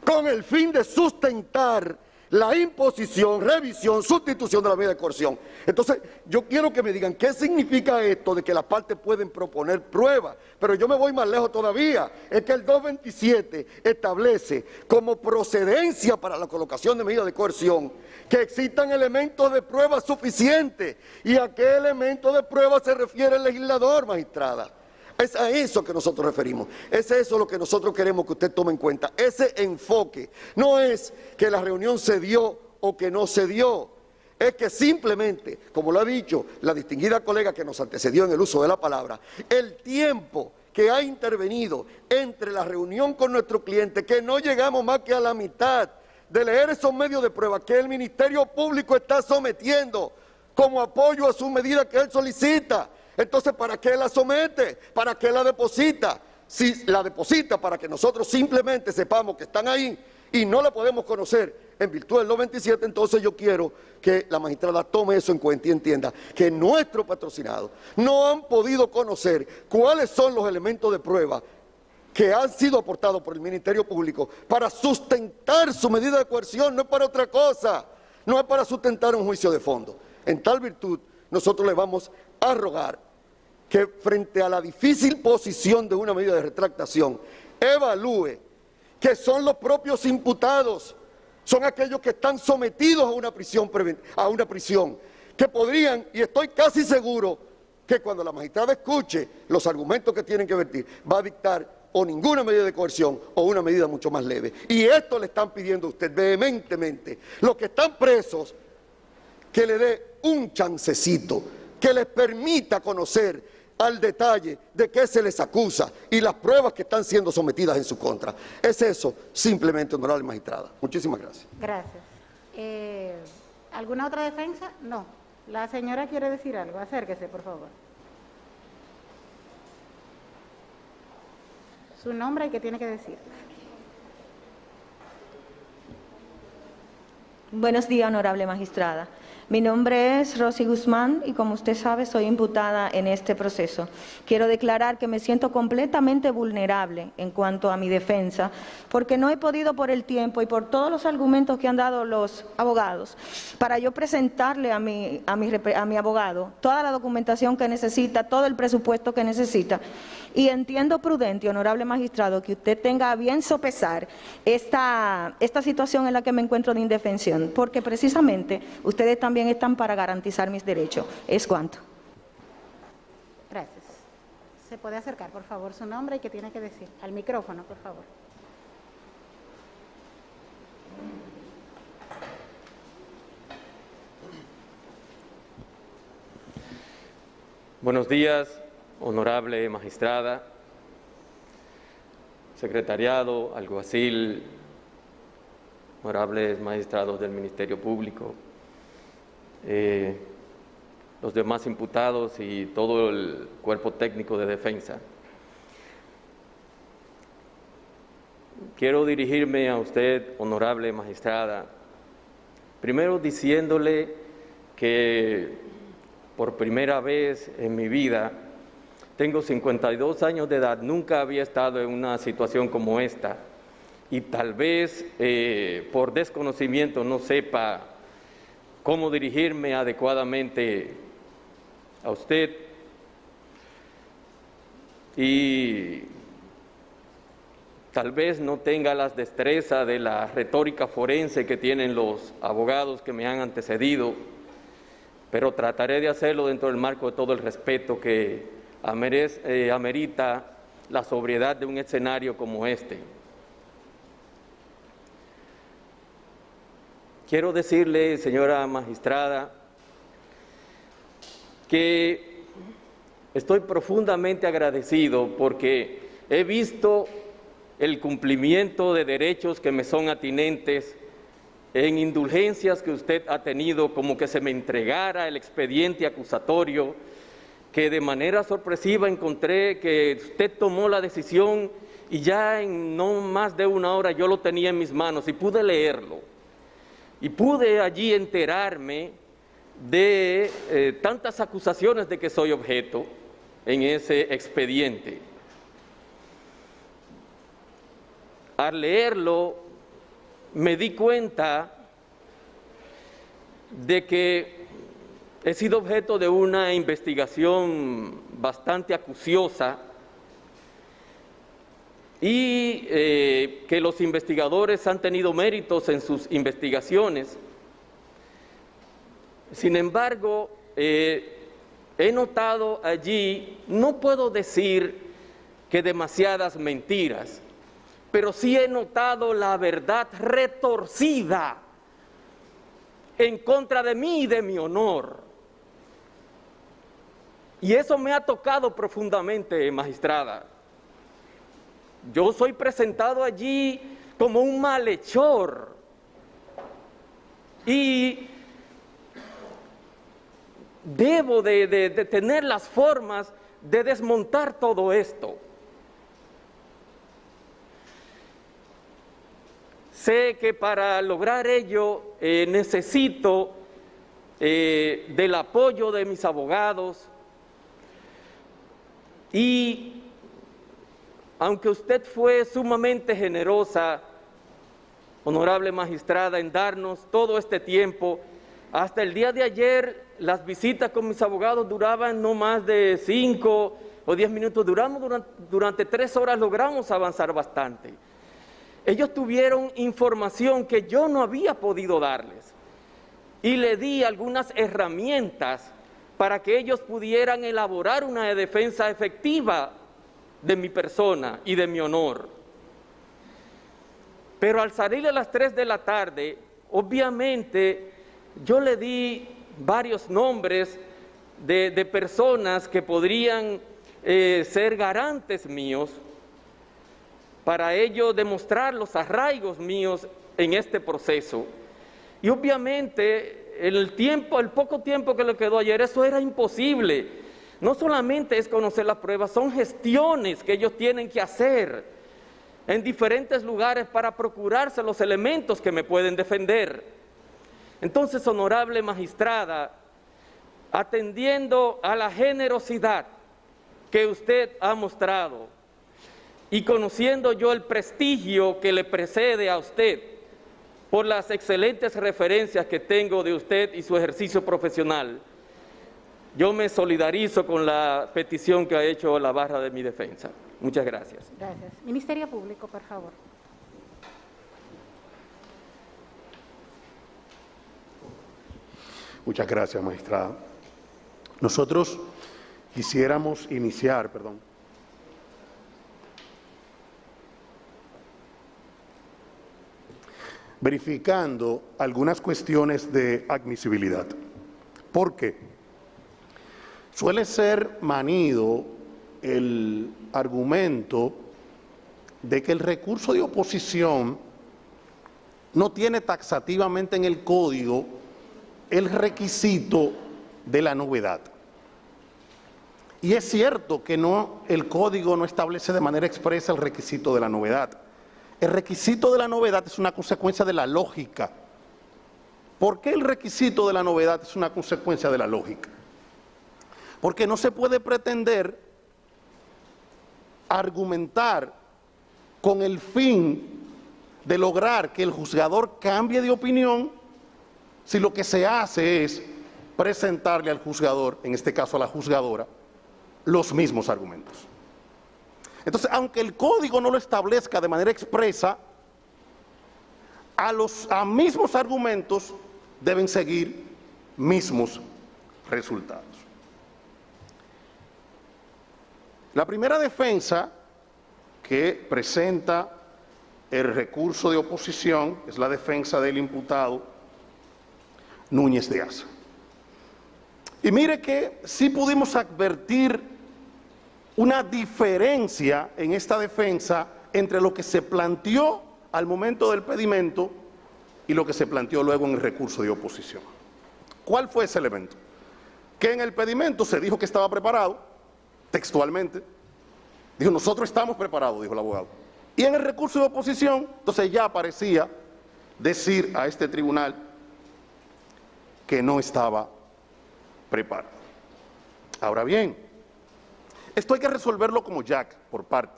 con el fin de sustentar la imposición, revisión, sustitución de la medida de coerción. Entonces, yo quiero que me digan qué significa esto de que las partes pueden proponer pruebas. Pero yo me voy más lejos todavía. Es que el 227 establece como procedencia para la colocación de medidas de coerción que existan elementos de prueba suficientes. ¿Y a qué elemento de prueba se refiere el legislador, magistrada? Es a eso que nosotros referimos, es eso lo que nosotros queremos que usted tome en cuenta, ese enfoque. No es que la reunión se dio o que no se dio, es que simplemente, como lo ha dicho la distinguida colega que nos antecedió en el uso de la palabra, el tiempo que ha intervenido entre la reunión con nuestro cliente, que no llegamos más que a la mitad de leer esos medios de prueba que el Ministerio Público está sometiendo como apoyo a su medida que él solicita. Entonces, ¿para qué la somete? ¿Para qué la deposita? Si la deposita para que nosotros simplemente sepamos que están ahí y no la podemos conocer en virtud del 97, entonces yo quiero que la magistrada tome eso en cuenta y entienda que nuestros patrocinados no han podido conocer cuáles son los elementos de prueba que han sido aportados por el Ministerio Público para sustentar su medida de coerción, no es para otra cosa, no es para sustentar un juicio de fondo. En tal virtud, nosotros le vamos a rogar que frente a la difícil posición de una medida de retractación, evalúe que son los propios imputados, son aquellos que están sometidos a una prisión, que podrían, y estoy casi seguro, que cuando la magistrada escuche los argumentos que tienen que vertir, va a dictar o ninguna medida de coerción o una medida mucho más leve. Y esto le están pidiendo a usted vehementemente, los que están presos, que le dé un chancecito, que les permita conocer al detalle de qué se les acusa y las pruebas que están siendo sometidas en su contra. Es eso, simplemente, honorable magistrada. Muchísimas gracias. Gracias. ¿Alguna otra defensa? No. La señora quiere decir algo. Acérquese, por favor. Su nombre y qué tiene que decir. Buenos días, honorable magistrada. Mi nombre es Rosy Guzmán y, como usted sabe, soy imputada en este proceso. Quiero declarar que me siento completamente vulnerable en cuanto a mi defensa, porque no he podido, por el tiempo y por todos los argumentos que han dado los abogados, para yo presentarle a mi abogado toda la documentación que necesita, todo el presupuesto que necesita. Y entiendo prudente, honorable magistrado, que usted tenga a bien sopesar esta situación en la que me encuentro de indefensión, porque precisamente ustedes también están para garantizar mis derechos. Es cuanto. Gracias. ¿Se puede acercar, por favor, su nombre y qué tiene que decir? Al micrófono, por favor. Buenos días, honorable magistrada, secretariado, alguacil, honorables magistrados del Ministerio Público, los demás imputados y todo el cuerpo técnico de defensa. Quiero dirigirme a usted, honorable magistrada, primero diciéndole que por primera vez en mi vida, tengo 52 años de edad, nunca había estado en una situación como esta y tal vez por desconocimiento no sepa cómo dirigirme adecuadamente a usted y tal vez no tenga las destrezas de la retórica forense que tienen los abogados que me han antecedido, pero trataré de hacerlo dentro del marco de todo el respeto que amerita la sobriedad de un escenario como este. Quiero decirle, señora magistrada, que estoy profundamente agradecido porque he visto el cumplimiento de derechos que me son atinentes en indulgencias que usted ha tenido, como que se me entregara el expediente acusatorio, que de manera sorpresiva encontré que usted tomó la decisión y ya en no más de una hora yo lo tenía en mis manos y pude leerlo. Y pude allí enterarme de tantas acusaciones de que soy objeto en ese expediente. Al leerlo me di cuenta de que he sido objeto de una investigación bastante acuciosa y que los investigadores han tenido méritos en sus investigaciones. Sin embargo, he notado allí, no puedo decir que demasiadas mentiras, pero sí he notado la verdad retorcida en contra de mí y de mi honor. Y eso me ha tocado profundamente, magistrada. Yo soy presentado allí como un malhechor y debo de tener las formas de desmontar todo esto. Sé que para lograr ello necesito del apoyo de mis abogados y aunque usted fue sumamente generosa, honorable magistrada, en darnos todo este tiempo, hasta el día de ayer las visitas con mis abogados duraban no más de 5 o 10 minutos, durante 3 horas logramos avanzar bastante. Ellos tuvieron información que yo no había podido darles y le di algunas herramientas para que ellos pudieran elaborar una defensa efectiva de mi persona y de mi honor. Pero al salir a las 3 de la tarde, obviamente yo le di varios nombres de personas que podrían ser garantes míos para ello demostrar los arraigos míos en este proceso. Y obviamente el poco tiempo que le quedó ayer, eso era imposible. No solamente es conocer las pruebas, son gestiones que ellos tienen que hacer en diferentes lugares para procurarse los elementos que me pueden defender. Entonces, honorable magistrada, atendiendo a la generosidad que usted ha mostrado y conociendo yo el prestigio que le precede a usted por las excelentes referencias que tengo de usted y su ejercicio profesional, yo me solidarizo con la petición que ha hecho la barra de mi defensa. Muchas gracias. Gracias. Ministerio Público, por favor. Muchas gracias, magistrada. Nosotros quisiéramos iniciar, verificando algunas cuestiones de admisibilidad. ¿Por qué? Suele ser manido el argumento de que el recurso de oposición no tiene taxativamente en el código el requisito de la novedad. Y es cierto que el código no establece de manera expresa el requisito de la novedad. El requisito de la novedad es una consecuencia de la lógica. ¿Por qué el requisito de la novedad es una consecuencia de la lógica? Porque no se puede pretender argumentar con el fin de lograr que el juzgador cambie de opinión si lo que se hace es presentarle al juzgador, en este caso a la juzgadora, los mismos argumentos. Entonces, aunque el código no lo establezca de manera expresa, a mismos argumentos deben seguir mismos resultados. La primera defensa que presenta el recurso de oposición es la defensa del imputado Núñez de Asa. Y mire que sí pudimos advertir una diferencia en esta defensa entre lo que se planteó al momento del pedimento y lo que se planteó luego en el recurso de oposición. ¿Cuál fue ese elemento? Que en el pedimento se dijo que estaba preparado, textualmente, dijo, nosotros estamos preparados, dijo el abogado. Y en el recurso de oposición, entonces ya parecía decir a este tribunal que no estaba preparado. Ahora bien, esto hay que resolverlo como Jack, por parte.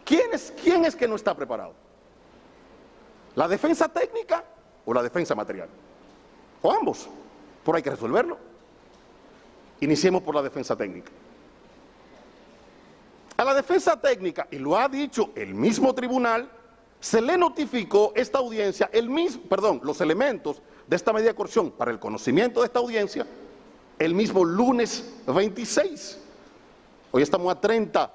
¿Quién es que no está preparado? ¿La defensa técnica o la defensa material? O ambos, pero hay que resolverlo. Iniciemos por la defensa técnica. A la defensa técnica, y lo ha dicho el mismo tribunal, se le notificó esta audiencia, los elementos de esta medida de coerción para el conocimiento de esta audiencia, el mismo lunes 26. Hoy estamos a 30.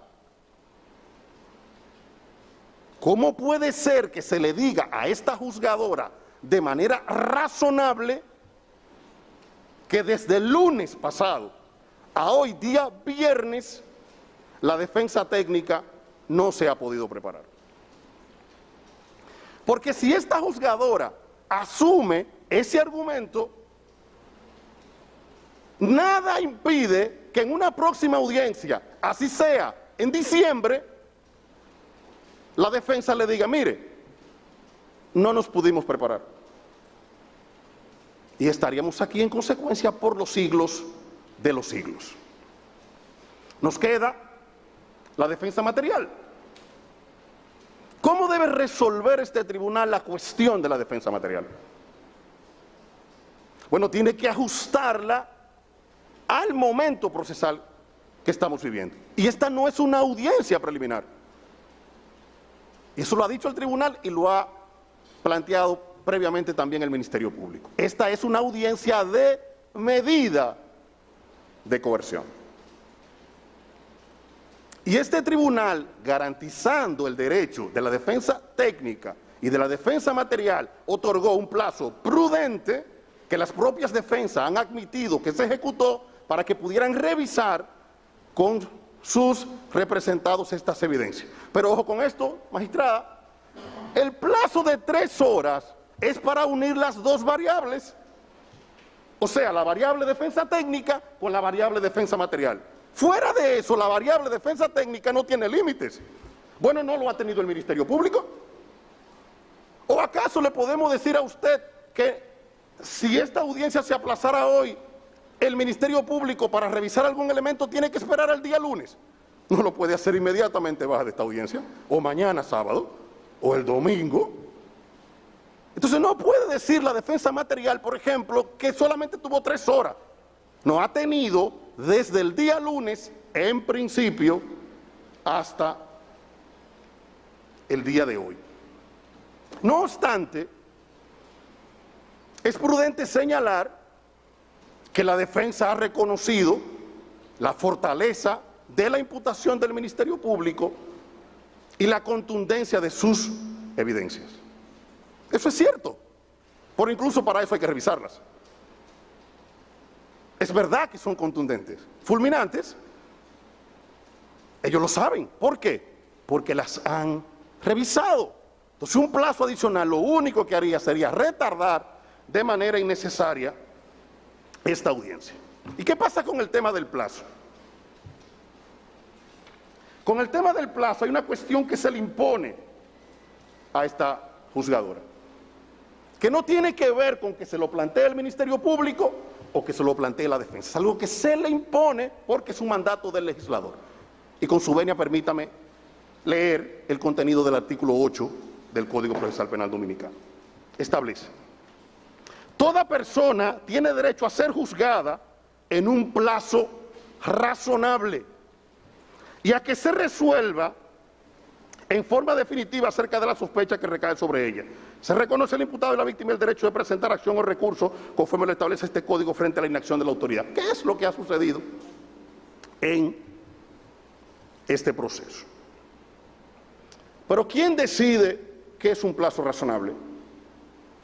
¿Cómo puede ser que se le diga a esta juzgadora de manera razonable que desde el lunes pasado a hoy, día viernes, la defensa técnica no se ha podido preparar? Porque si esta juzgadora asume ese argumento, nada impide que en una próxima audiencia, así sea en diciembre, la defensa le diga, mire, no nos pudimos preparar. Y estaríamos aquí en consecuencia por los siglos de los siglos. Nos queda la defensa material. ¿Cómo debe resolver este tribunal la cuestión de la defensa material? Bueno, tiene que ajustarla al momento procesal que estamos viviendo. Y esta no es una audiencia preliminar. Eso lo ha dicho el tribunal y lo ha planteado previamente también el Ministerio Público. Esta es una audiencia de medida de coerción. Y este tribunal, garantizando el derecho de la defensa técnica y de la defensa material, otorgó un plazo prudente que las propias defensas han admitido que se ejecutó para que pudieran revisar con sus representados estas evidencias. Pero ojo con esto, magistrada, el plazo de 3 horas es para unir las dos variables, o sea, la variable defensa técnica con la variable defensa material. Fuera de eso, la variable defensa técnica no tiene límites. Bueno, no lo ha tenido el Ministerio Público. ¿O acaso le podemos decir a usted que si esta audiencia se aplazara hoy, el Ministerio Público para revisar algún elemento tiene que esperar al día lunes? No lo puede hacer inmediatamente baja de esta audiencia, o mañana sábado, o el domingo. Entonces no puede decir la defensa material, por ejemplo, que solamente tuvo 3 horas. No, ha tenido desde el día lunes, en principio, hasta el día de hoy. No obstante, es prudente señalar que la defensa ha reconocido la fortaleza de la imputación del Ministerio Público y la contundencia de sus evidencias. Eso es cierto, por incluso para eso hay que revisarlas. Es verdad que son contundentes, fulminantes. Ellos lo saben. ¿Por qué? Porque las han revisado. Entonces, un plazo adicional lo único que haría sería retardar de manera innecesaria esta audiencia. ¿Y qué pasa con el tema del plazo? Con el tema del plazo hay una cuestión que se le impone a esta juzgadora, que no tiene que ver con que se lo plantee el Ministerio Público o que se lo plantee la defensa. Es algo que se le impone porque es un mandato del legislador. Y con su venia, permítame leer el contenido del artículo 8 del Código Procesal Penal Dominicano. Establece: toda persona tiene derecho a ser juzgada en un plazo razonable y a que se resuelva en forma definitiva acerca de la sospecha que recae sobre ella. Se reconoce al imputado y la víctima el derecho de presentar acción o recurso conforme lo establece este código frente a la inacción de la autoridad. ¿Qué es lo que ha sucedido en este proceso? Pero ¿quién decide qué es un plazo razonable?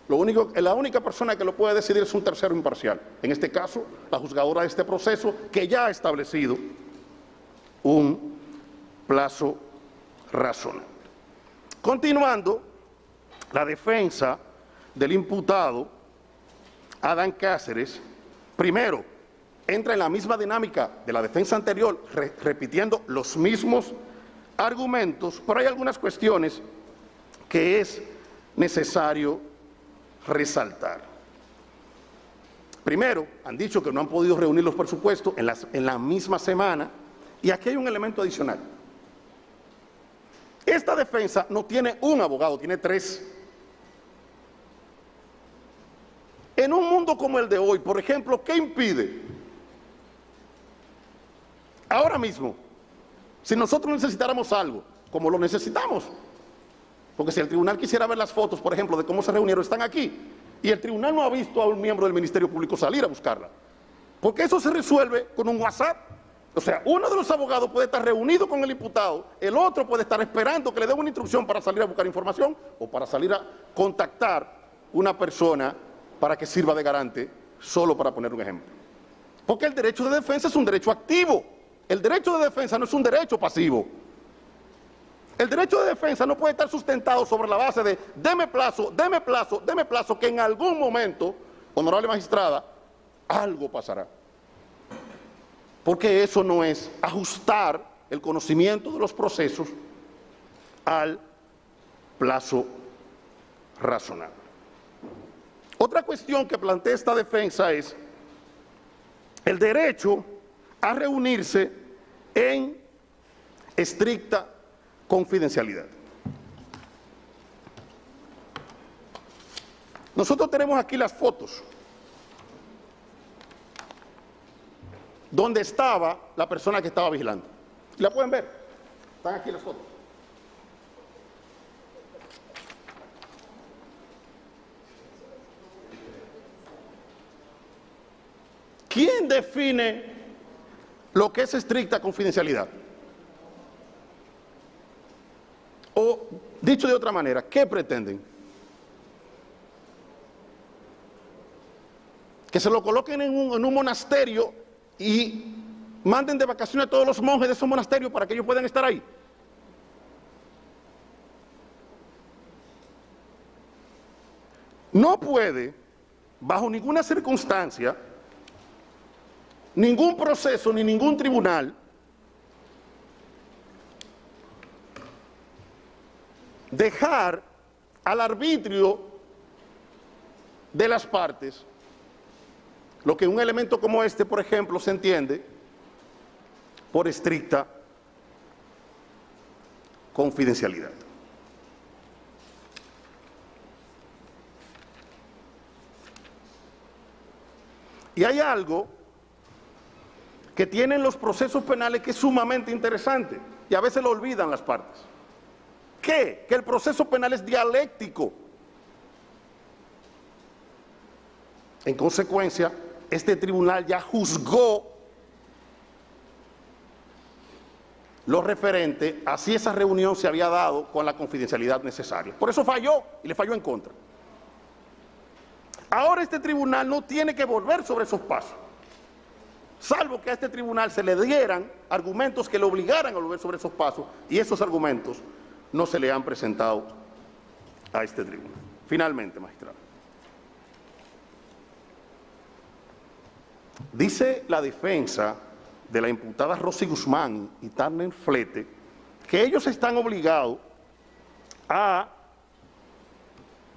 La única persona que lo puede decidir es un tercero imparcial. En este caso, la juzgadora de este proceso, que ya ha establecido un plazo razonable. Continuando, la defensa del imputado Adán Cáceres, primero, entra en la misma dinámica de la defensa anterior, repitiendo los mismos argumentos, pero hay algunas cuestiones que es necesario resaltar. Primero, han dicho que no han podido reunir los presupuestos en la misma semana, y aquí hay un elemento adicional. Esta defensa no tiene un abogado, tiene 3. En un mundo como el de hoy, por ejemplo, ¿qué impide? Ahora mismo, si nosotros necesitáramos algo, como lo necesitamos, porque si el tribunal quisiera ver las fotos, por ejemplo, de cómo se reunieron, están aquí, y el tribunal no ha visto a un miembro del Ministerio Público salir a buscarla, porque eso se resuelve con un WhatsApp. O sea, uno de los abogados puede estar reunido con el imputado, el otro puede estar esperando que le den una instrucción para salir a buscar información o para salir a contactar una persona para que sirva de garante, solo para poner un ejemplo. Porque el derecho de defensa es un derecho activo. El derecho de defensa no es un derecho pasivo. El derecho de defensa no puede estar sustentado sobre la base de deme plazo, deme plazo, deme plazo, que en algún momento, honorable magistrada, algo pasará. Porque eso no es ajustar el conocimiento de los procesos al plazo razonable. Otra cuestión que plantea esta defensa es el derecho a reunirse en estricta confidencialidad. Nosotros tenemos aquí las fotos donde estaba la persona que estaba vigilando. ¿La pueden ver? Están aquí las fotos. ¿Quién define lo que es estricta confidencialidad? O, dicho de otra manera, ¿qué pretenden? Que se lo coloquen en un monasterio y manden de vacaciones a todos los monjes de esos monasterios para que ellos puedan estar ahí. No puede, bajo ninguna circunstancia, ningún proceso ni ningún tribunal dejar al arbitrio de las partes, lo que un elemento como este, por ejemplo, se entiende por estricta confidencialidad. Y hay algo que tienen los procesos penales que es sumamente interesante y a veces lo olvidan las partes. ¿Qué? Que el proceso penal es dialéctico. En consecuencia, este tribunal ya juzgó lo referente a si esa reunión se había dado con la confidencialidad necesaria. Por eso falló y le falló en contra. Ahora este tribunal no tiene que volver sobre esos pasos, salvo que a este tribunal se le dieran argumentos que le obligaran a volver sobre esos pasos, y esos argumentos no se le han presentado a este tribunal. Finalmente, magistrado, dice la defensa de la imputada Rosy Guzmán y Turner Flete que ellos están obligados a,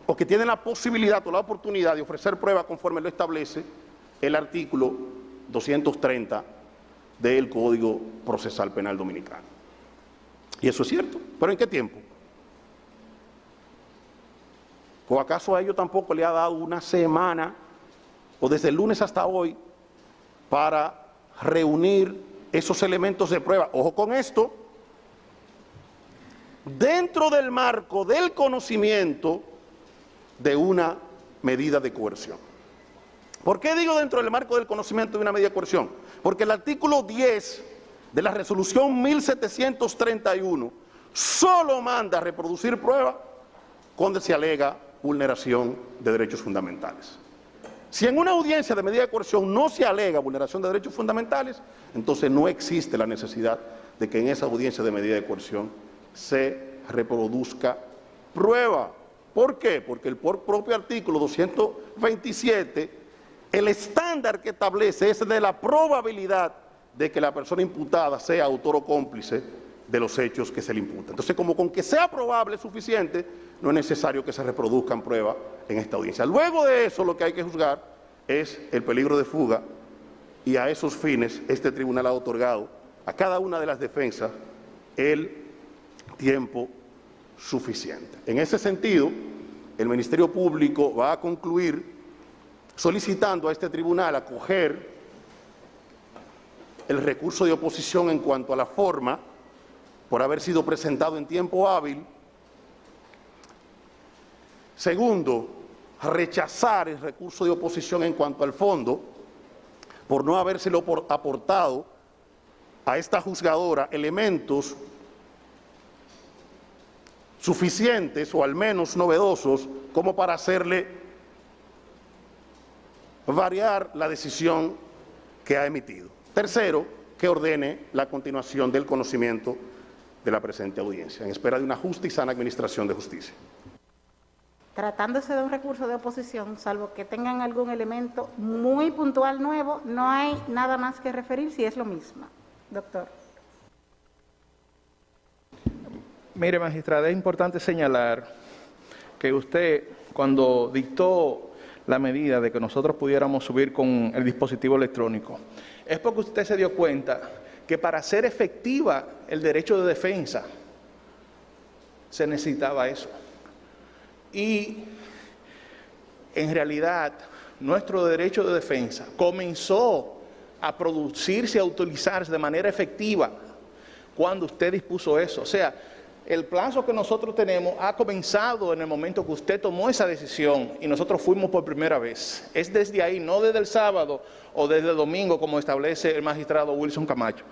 o que tienen la posibilidad o la oportunidad de ofrecer pruebas conforme lo establece el artículo 230 del Código Procesal Penal Dominicano. Y eso es cierto, ¿pero en qué tiempo? ¿O acaso a ellos tampoco le ha dado una semana, o desde el lunes hasta hoy, para reunir esos elementos de prueba? Ojo con esto, dentro del marco del conocimiento de una medida de coerción. ¿Por qué digo dentro del marco del conocimiento de una medida de coerción? Porque el artículo 10 de la resolución 1731 solo manda a reproducir pruebas cuando se alega vulneración de derechos fundamentales. Si en una audiencia de medida de coerción no se alega vulneración de derechos fundamentales, entonces no existe la necesidad de que en esa audiencia de medida de coerción se reproduzca prueba. ¿Por qué? Porque el propio artículo 227, el estándar que establece es de la probabilidad de que la persona imputada sea autor o cómplice de los hechos que se le imputan. Entonces, como con que sea probable es suficiente, no es necesario que se reproduzcan pruebas en esta audiencia. Luego de eso, lo que hay que juzgar es el peligro de fuga, y a esos fines este tribunal ha otorgado a cada una de las defensas el tiempo suficiente. En ese sentido, el Ministerio Público va a concluir solicitando a este tribunal acoger el recurso de oposición en cuanto a la forma, por haber sido presentado en tiempo hábil. Segundo, rechazar el recurso de oposición en cuanto al fondo, por no habérselo aportado a esta juzgadora elementos suficientes o al menos novedosos como para hacerle variar la decisión que ha emitido. Tercero, que ordene la continuación del conocimiento de la presente audiencia, en espera de una justa y sana administración de justicia. Tratándose de un recurso de oposición, salvo que tengan algún elemento muy puntual nuevo, no hay nada más que referir si es lo mismo. Doctor. Mire, magistrada, es importante señalar que usted, cuando dictó la medida de que nosotros pudiéramos subir con el dispositivo electrónico, es porque usted se dio cuenta que para hacer efectiva el derecho de defensa se necesitaba eso. Y en realidad nuestro derecho de defensa comenzó a producirse, a utilizarse de manera efectiva cuando usted dispuso eso. O sea, el plazo que nosotros tenemos ha comenzado en el momento que usted tomó esa decisión y nosotros fuimos por primera vez. Es desde ahí, no desde el sábado o desde el domingo, como establece el magistrado Wilson Camacho.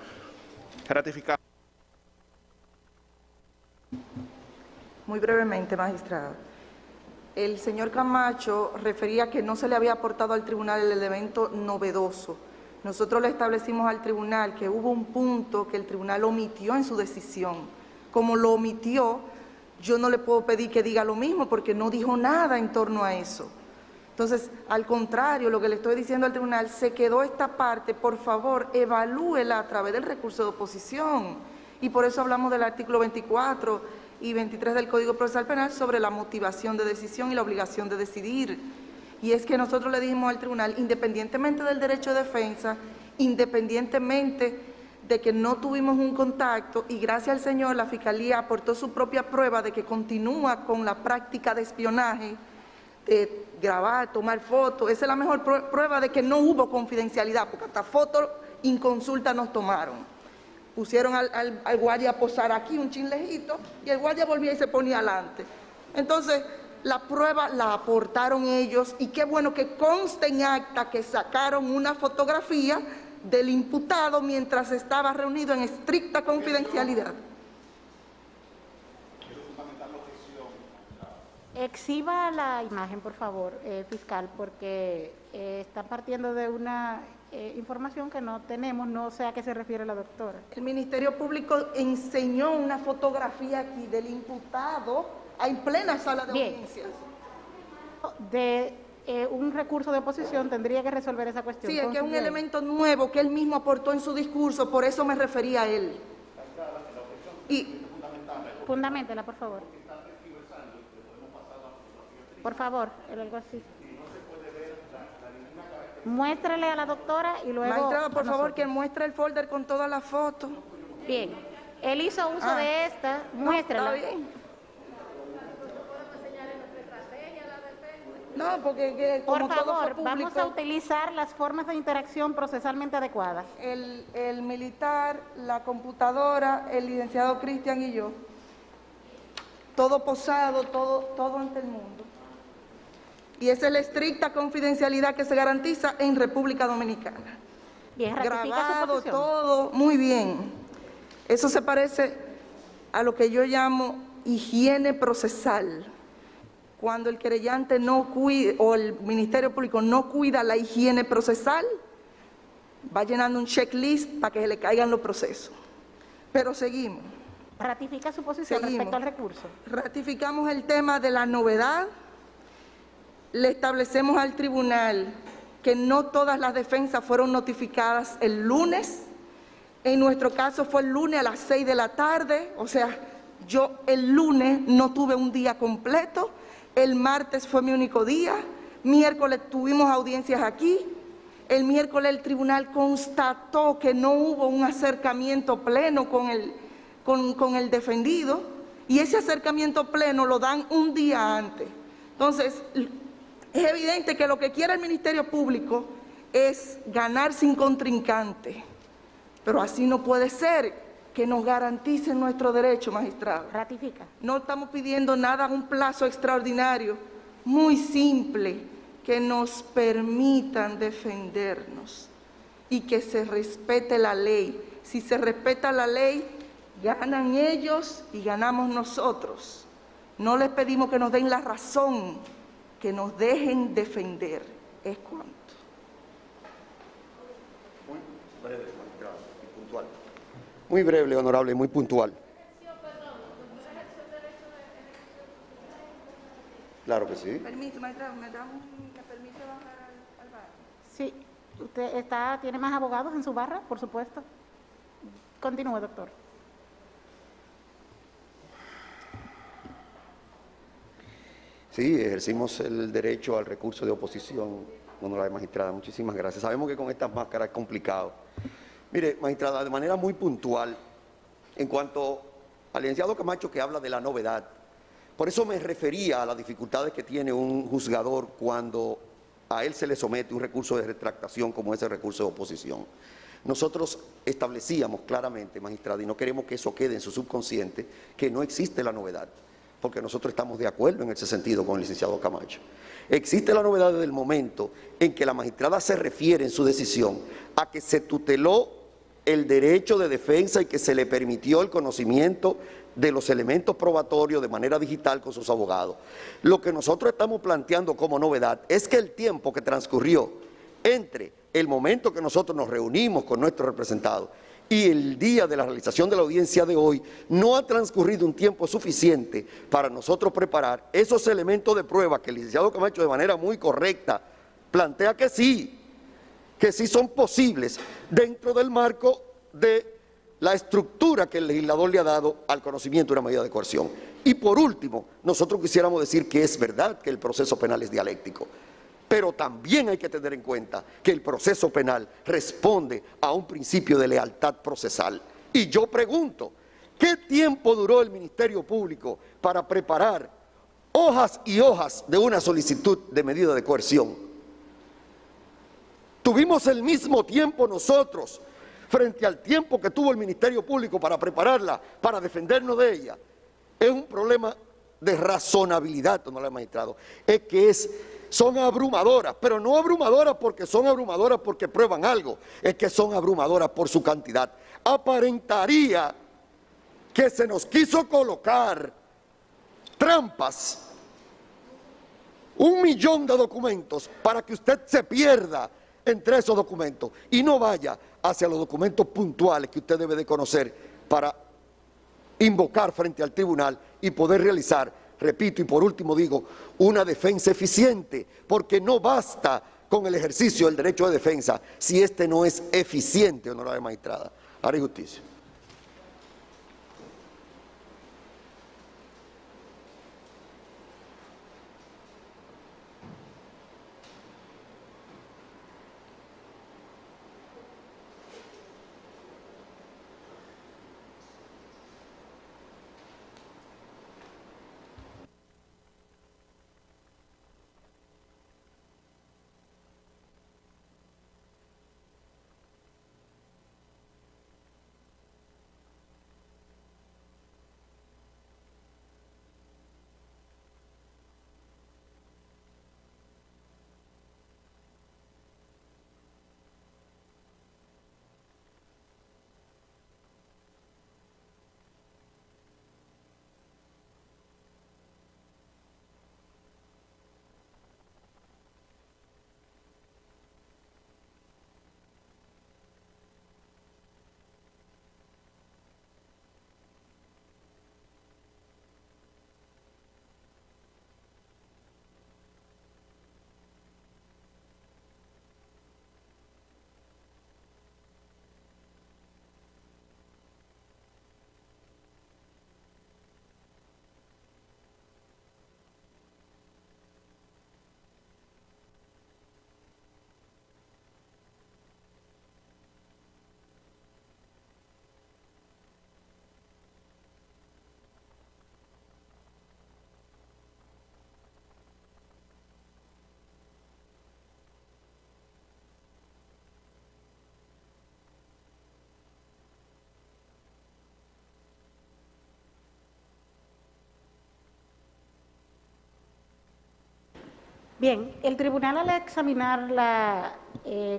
Ratificado. Muy brevemente, magistrado. El señor Camacho refería que no se le había aportado al tribunal el elemento novedoso. Nosotros le establecimos al tribunal que hubo un punto que el tribunal omitió en su decisión. Como lo omitió, yo no le puedo pedir que diga lo mismo porque no dijo nada en torno a eso. Entonces, al contrario, lo que le estoy diciendo al tribunal, se quedó esta parte, por favor, evalúela a través del recurso de oposición. Y por eso hablamos del artículo 24 y 23 del Código Procesal Penal sobre la motivación de decisión y la obligación de decidir. Y es que nosotros le dijimos al tribunal, independientemente del derecho de defensa, independientemente de que no tuvimos un contacto, y gracias al Señor la Fiscalía aportó su propia prueba de que continúa con la práctica de espionaje, de grabar, tomar fotos. Esa es la mejor prueba de que no hubo confidencialidad, porque hasta fotos inconsultas nos tomaron. Pusieron al guardia a posar aquí un chin lejito y el guardia volvía y se ponía adelante. Entonces, la prueba la aportaron ellos y qué bueno que conste en acta que sacaron una fotografía del imputado mientras estaba reunido en estricta confidencialidad. Exhiba la imagen, por favor, fiscal, porque están partiendo de una información que no tenemos, no sé a qué se refiere la doctora. El Ministerio Público enseñó una fotografía aquí del imputado en plena sala de audiencias. De un recurso de oposición tendría que resolver esa cuestión. Sí, es que es un elemento nuevo que él mismo aportó en su discurso, por eso me refería a él. Y fundamentela, por favor. Por favor, algo así. Muéstrele a la doctora y luego... Magistrada, por favor, que muestre el folder con todas las fotos. Bien. Él hizo uso de esta. Muéstrala. Está bien. No, porque como por favor, todo fue público, vamos a utilizar las formas de interacción procesalmente adecuadas. El militar, la computadora, el licenciado Cristian y yo, todo posado, todo ante el mundo. Y esa es la estricta confidencialidad que se garantiza en República Dominicana. Bien, ratifica grabado, su posición. todo, muy bien. Eso se parece a lo que yo llamo higiene procesal. Cuando el querellante no cuida, o el Ministerio Público no cuida la higiene procesal, va llenando un checklist para que se le caigan los procesos. Pero seguimos. Ratifica su posición respecto al recurso. Ratificamos el tema de la novedad. Le establecemos al tribunal que no todas las defensas fueron notificadas el lunes. En nuestro caso fue el lunes a las 6 de la tarde, o sea, yo el lunes no tuve un día completo, el martes fue mi único día, miércoles tuvimos audiencias aquí, el miércoles el tribunal constató que no hubo un acercamiento pleno con el defendido, y ese acercamiento pleno lo dan un día antes. Entonces, es evidente que lo que quiere el Ministerio Público es ganar sin contrincante, pero así no puede ser, que nos garanticen nuestro derecho, magistrado. Ratifica. No estamos pidiendo nada, un plazo extraordinario, muy simple, que nos permitan defendernos y que se respete la ley. Si se respeta la ley, ganan ellos y ganamos nosotros. No les pedimos que nos den la razón, que nos dejen defender. Es cuanto. Muy breve, magistrado, y puntual. Muy breve, honorable, muy puntual. Claro que sí. Permiso, magistrado, ¿me permite bajar al bar? Sí. ¿Usted tiene más abogados en su barra? Por supuesto. Continúe, doctor. Sí, ejercimos el derecho al recurso de oposición, honorable magistrada. Muchísimas gracias. Sabemos que con estas máscaras es complicado. Mire, magistrada, de manera muy puntual, en cuanto al licenciado Camacho que habla de la novedad, por eso me refería a las dificultades que tiene un juzgador cuando a él se le somete un recurso de retractación como ese recurso de oposición. Nosotros establecíamos claramente, magistrada, y no queremos que eso quede en su subconsciente, que no existe la novedad, porque nosotros estamos de acuerdo en ese sentido con el licenciado Camacho. Existe la novedad desde el momento en que la magistrada se refiere en su decisión a que se tuteló el derecho de defensa y que se le permitió el conocimiento de los elementos probatorios de manera digital con sus abogados. Lo que nosotros estamos planteando como novedad es que el tiempo que transcurrió entre el momento que nosotros nos reunimos con nuestros representados y el día de la realización de la audiencia de hoy, no ha transcurrido un tiempo suficiente para nosotros preparar esos elementos de prueba que el licenciado Camacho de manera muy correcta plantea que sí son posibles dentro del marco de la estructura que el legislador le ha dado al conocimiento de una medida de coerción. Y por último, nosotros quisiéramos decir que es verdad que el proceso penal es dialéctico, pero también hay que tener en cuenta que el proceso penal responde a un principio de lealtad procesal. Y yo pregunto, ¿qué tiempo duró el Ministerio Público para preparar hojas y hojas de una solicitud de medida de coerción? Tuvimos el mismo tiempo nosotros frente al tiempo que tuvo el Ministerio Público para prepararla, para defendernos de ella. Es un problema de razonabilidad, honorable magistrado. Es que son abrumadoras, pero no abrumadoras porque son abrumadoras porque prueban algo, es que son abrumadoras por su cantidad. Aparentaría que se nos quiso colocar trampas, 1 millón de documentos para que usted se pierda entre esos documentos y no vaya hacia los documentos puntuales que usted debe de conocer para invocar frente al tribunal y poder realizar, repito y por último digo, una defensa eficiente, porque no basta con el ejercicio del derecho de defensa si este no es eficiente, honorable magistrada. Haré justicia. Bien, el tribunal al examinar la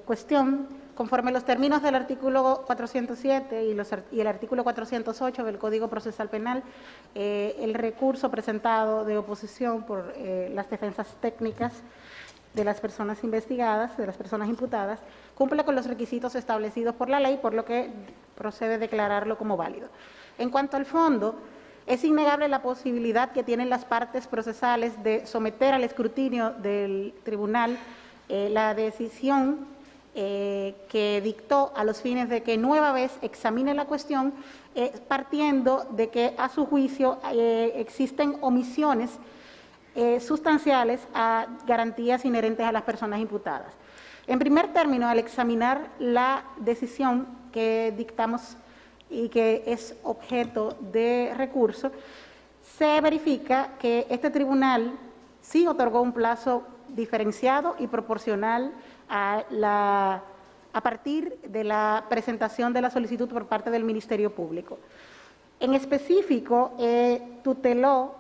cuestión, conforme los términos del artículo 407 y el artículo 408 del Código Procesal Penal, el recurso presentado de oposición por las defensas técnicas de las personas investigadas, de las personas imputadas, cumple con los requisitos establecidos por la ley, por lo que procede declararlo como válido. En cuanto al fondo, es innegable la posibilidad que tienen las partes procesales de someter al escrutinio del tribunal la decisión que dictó a los fines de que nueva vez examine la cuestión, partiendo de que a su juicio existen omisiones sustanciales a garantías inherentes a las personas imputadas. En primer término, al examinar la decisión que dictamos y que es objeto de recurso, se verifica que este tribunal sí otorgó un plazo diferenciado y proporcional a partir de la presentación de la solicitud por parte del Ministerio Público. En específico, tuteló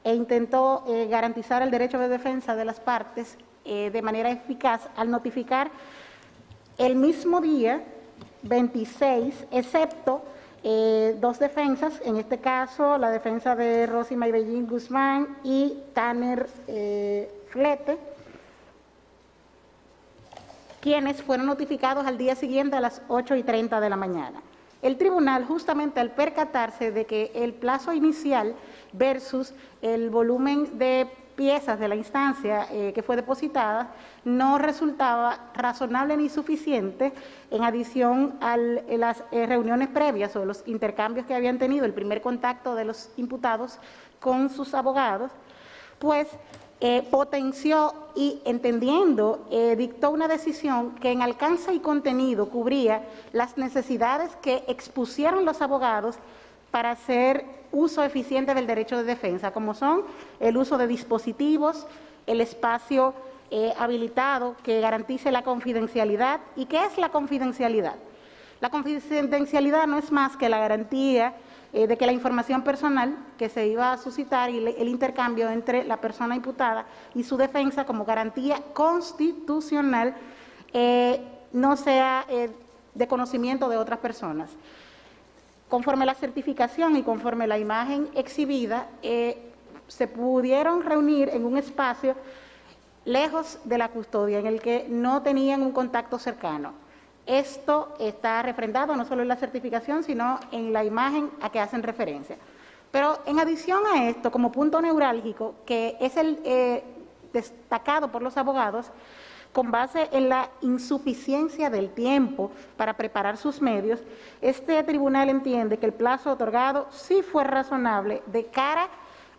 e intentó garantizar el derecho de defensa de las partes de manera eficaz al notificar el mismo día 26, excepto dos defensas, en este caso la defensa de Rosy Maybellín Guzmán y Tanner Flete, quienes fueron notificados al día siguiente a las 8:30 de la mañana. El tribunal, justamente al percatarse de que el plazo inicial versus el volumen de piezas de la instancia que fue depositada no resultaba razonable ni suficiente en adición a las reuniones previas o los intercambios que habían tenido, el primer contacto de los imputados con sus abogados, pues potenció y entendiendo, dictó una decisión que en alcance y contenido cubría las necesidades que expusieron los abogados para hacer uso eficiente del derecho de defensa, como son el uso de dispositivos, el espacio habilitado que garantice la confidencialidad. ¿Y qué es la confidencialidad? La confidencialidad no es más que la garantía de que la información personal que se iba a suscitar y el intercambio entre la persona imputada y su defensa como garantía constitucional no sea de conocimiento de otras personas. Conforme la certificación y conforme la imagen exhibida, se pudieron reunir en un espacio lejos de la custodia, en el que no tenían un contacto cercano. Esto está refrendado no solo en la certificación, sino en la imagen a que hacen referencia. Pero en adición a esto, como punto neurálgico, que es el destacado por los abogados, con base en la insuficiencia del tiempo para preparar sus medios, este tribunal entiende que el plazo otorgado sí fue razonable de cara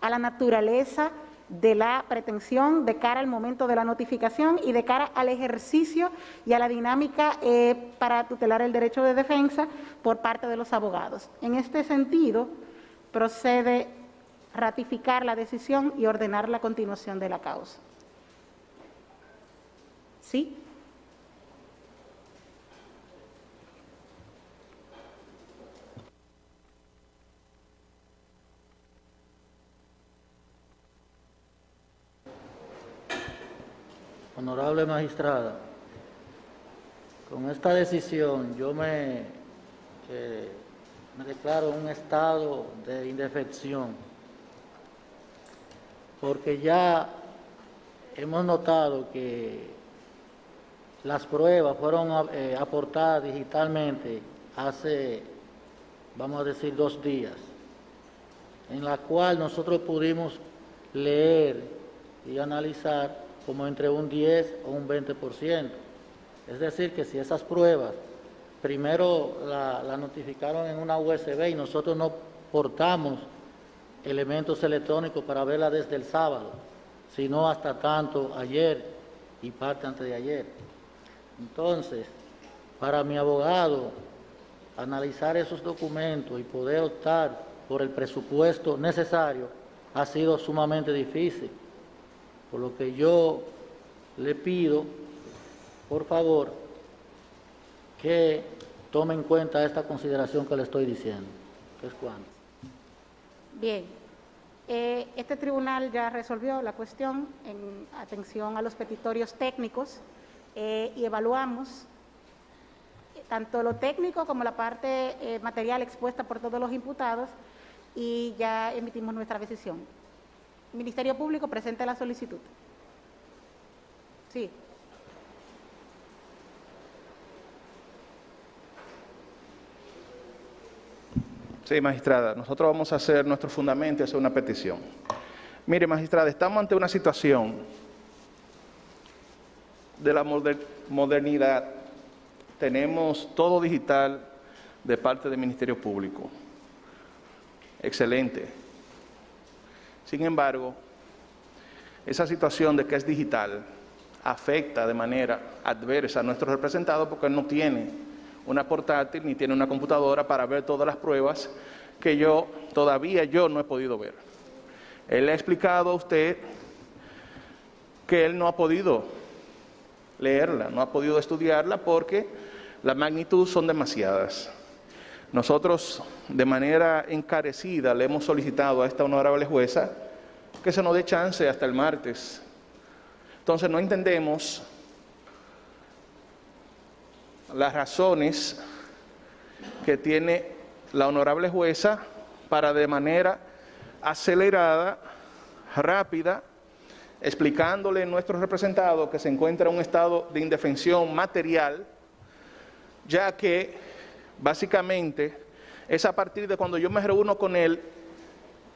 a la naturaleza de la pretensión, de cara al momento de la notificación y de cara al ejercicio y a la dinámica para tutelar el derecho de defensa por parte de los abogados. En este sentido, procede ratificar la decisión y ordenar la continuación de la causa. ¿Sí? Honorable magistrada, con esta decisión yo me declaro en un estado de indefensión, porque ya hemos notado que las pruebas fueron aportadas digitalmente hace, vamos a decir, 2 días, en la cual nosotros pudimos leer y analizar como entre un 10 o un 20%. Es decir, que si esas pruebas primero la notificaron en una USB y nosotros no portamos elementos electrónicos para verla desde el sábado, sino hasta tanto ayer y parte antes de ayer. Entonces, para mi abogado, analizar esos documentos y poder optar por el presupuesto necesario ha sido sumamente difícil, por lo que yo le pido, por favor, que tome en cuenta esta consideración que le estoy diciendo, que es cuánto. Bien, este tribunal ya resolvió la cuestión en atención a los petitorios técnicos y evaluamos tanto lo técnico como la parte material expuesta por todos los imputados y ya emitimos nuestra decisión. El Ministerio Público presenta la solicitud. Sí. Sí, magistrada, nosotros vamos a hacer nuestro fundamento y hacer una petición. Mire, magistrada, estamos ante una situación de la modernidad. Tenemos todo digital de parte del Ministerio Público. Excelente. Sin embargo, esa situación de que es digital afecta de manera adversa a nuestro representado porque él no tiene una portátil ni tiene una computadora para ver todas las pruebas que todavía no he podido ver. Él le ha explicado a usted que él no ha podido leerla, no ha podido estudiarla porque la magnitud son demasiadas. Nosotros de manera encarecida le hemos solicitado a esta honorable jueza que se nos dé chance hasta el martes. Entonces no entendemos las razones que tiene la honorable jueza para de manera acelerada, rápida, explicándole a nuestro representado que se encuentra en un estado de indefensión material, ya que básicamente es a partir de cuando yo me reúno con él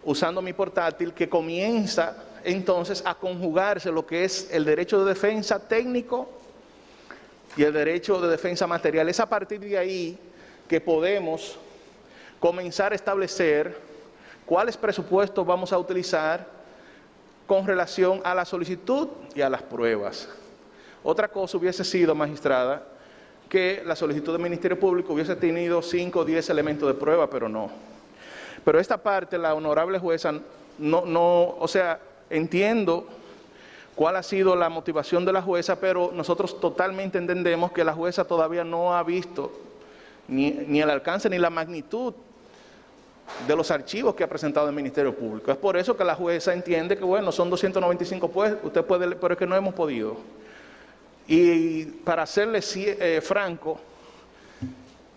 usando mi portátil que comienza entonces a conjugarse lo que es el derecho de defensa técnico y el derecho de defensa material. Es a partir de ahí que podemos comenzar a establecer cuáles presupuestos vamos a utilizar con relación a la solicitud y a las pruebas. Otra cosa hubiese sido, magistrada, que la solicitud del Ministerio Público hubiese tenido 5 o 10 elementos de prueba, pero no. Pero esta parte, la honorable jueza, o sea, entiendo cuál ha sido la motivación de la jueza, pero nosotros totalmente entendemos que la jueza todavía no ha visto ni el alcance ni la magnitud de los archivos que ha presentado el Ministerio Público. Es por eso que la jueza entiende que, bueno, son 295, pues, usted puede, pero es que no hemos podido. Y para serle franco,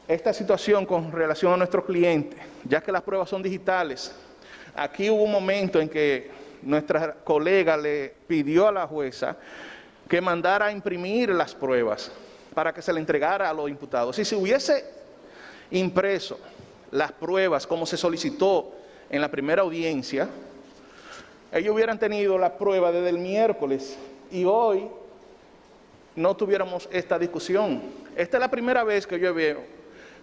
esta situación con relación a nuestros clientes, ya que las pruebas son digitales, aquí hubo un momento en que nuestra colega le pidió a la jueza que mandara a imprimir las pruebas para que se le entregara a los imputados. Si se hubiese impreso las pruebas como se solicitó en la primera audiencia, ellos hubieran tenido la prueba desde el miércoles y hoy no tuviéramos esta discusión. Esta es la primera vez que yo veo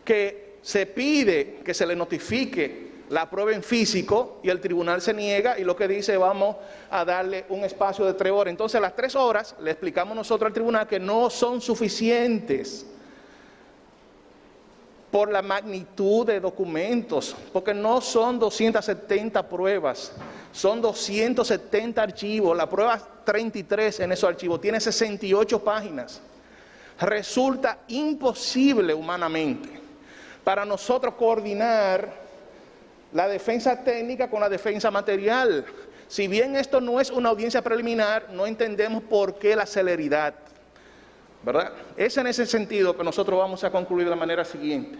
que se pide que se le notifique la prueba en físico y el tribunal se niega y lo que dice vamos a darle un espacio de 3 horas. Entonces a las 3 horas le explicamos nosotros al tribunal que no son suficientes por la magnitud de documentos, porque no son 270 pruebas, son 270 archivos, la prueba 33 en esos archivos tiene 68 páginas. Resulta imposible humanamente para nosotros coordinar la defensa técnica con la defensa material. Si bien esto no es una audiencia preliminar, no entendemos por qué la celeridad, ¿verdad? Es en ese sentido que nosotros vamos a concluir de la manera siguiente.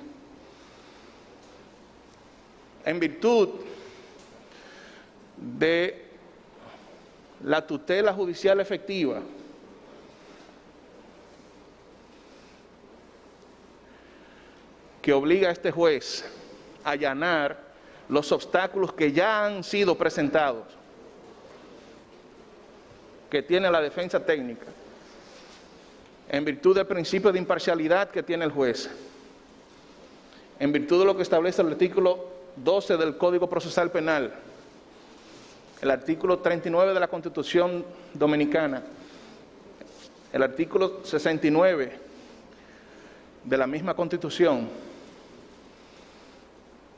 En virtud de la tutela judicial efectiva, que obliga a este juez a allanar los obstáculos que ya han sido presentados, que tiene la defensa técnica, en virtud del principio de imparcialidad que tiene el juez, en virtud de lo que establece el artículo 12 del Código Procesal Penal, el artículo 39 de la Constitución Dominicana, el artículo 69 de la misma Constitución,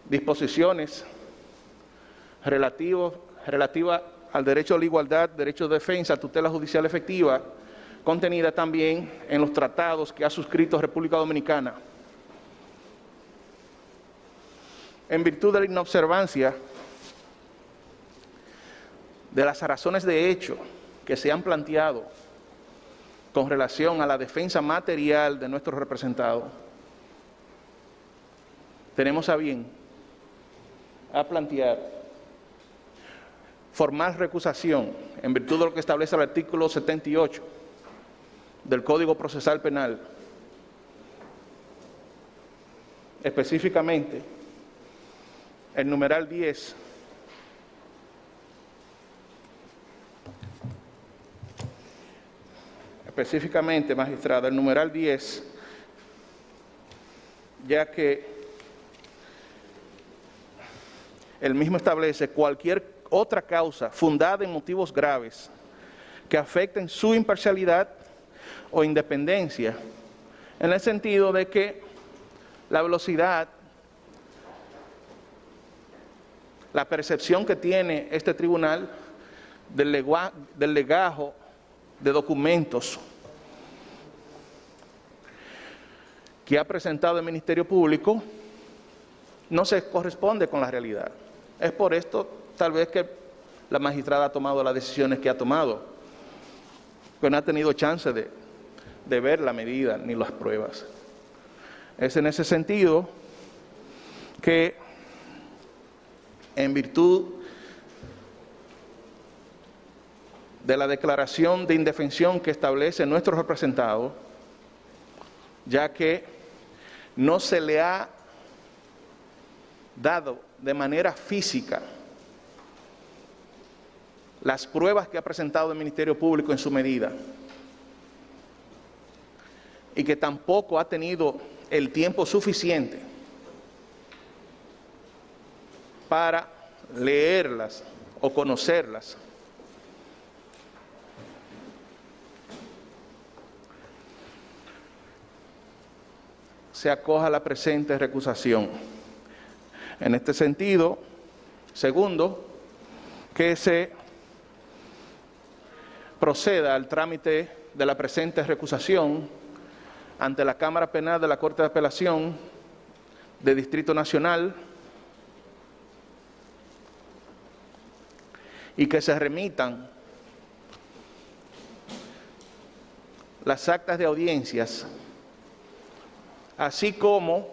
disposiciones relativas al derecho a la igualdad, derecho de defensa, tutela judicial efectiva, contenida también en los tratados que ha suscrito República Dominicana. En virtud de la inobservancia de las razones de hecho que se han planteado con relación a la defensa material de nuestros representados, tenemos a bien a plantear formal recusación en virtud de lo que establece el artículo 78 del Código Procesal Penal, específicamente el numeral 10, específicamente, magistrada, el numeral 10, ya que el mismo establece cualquier otra causa fundada en motivos graves que afecten su imparcialidad o independencia, en el sentido de que la velocidad, la percepción que tiene este tribunal del legajo de documentos que ha presentado el Ministerio Público no se corresponde con la realidad. Es por esto tal vez que la magistrada ha tomado las decisiones que ha tomado, pero no ha tenido chance de ver la medida ni las pruebas. Es en ese sentido que, en virtud de la declaración de indefensión que establece nuestro representado, ya que no se le ha dado de manera física las pruebas que ha presentado el Ministerio Público en su medida y que tampoco ha tenido el tiempo suficiente para leerlas o conocerlas, se acoja a la presente recusación. En este sentido, segundo, que se proceda al trámite de la presente recusación ante la Cámara Penal de la Corte de Apelación de Distrito Nacional y que se remitan las actas de audiencias, así como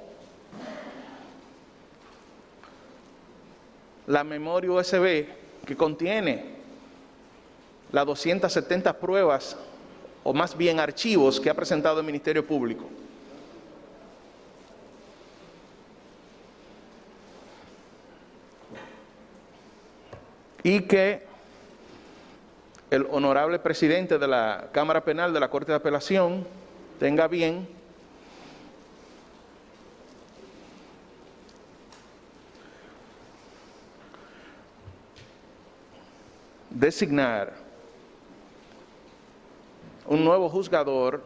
la memoria USB que contiene las 270 pruebas, o más bien archivos, que ha presentado el Ministerio Público. Y que el honorable presidente de la Cámara Penal de la Corte de Apelación tenga bien designar un nuevo juzgador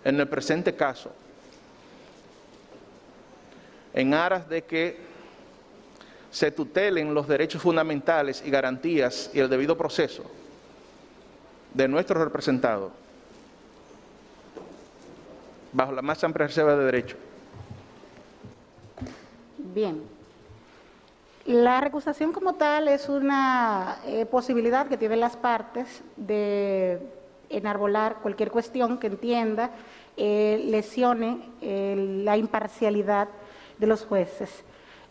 en el presente caso, en aras de que se tutelen los derechos fundamentales y garantías y el debido proceso de nuestros representados, bajo la más amplia reserva de derecho. Bien. La recusación como tal es una posibilidad que tienen las partes de enarbolar cualquier cuestión que entienda lesione la imparcialidad de los jueces.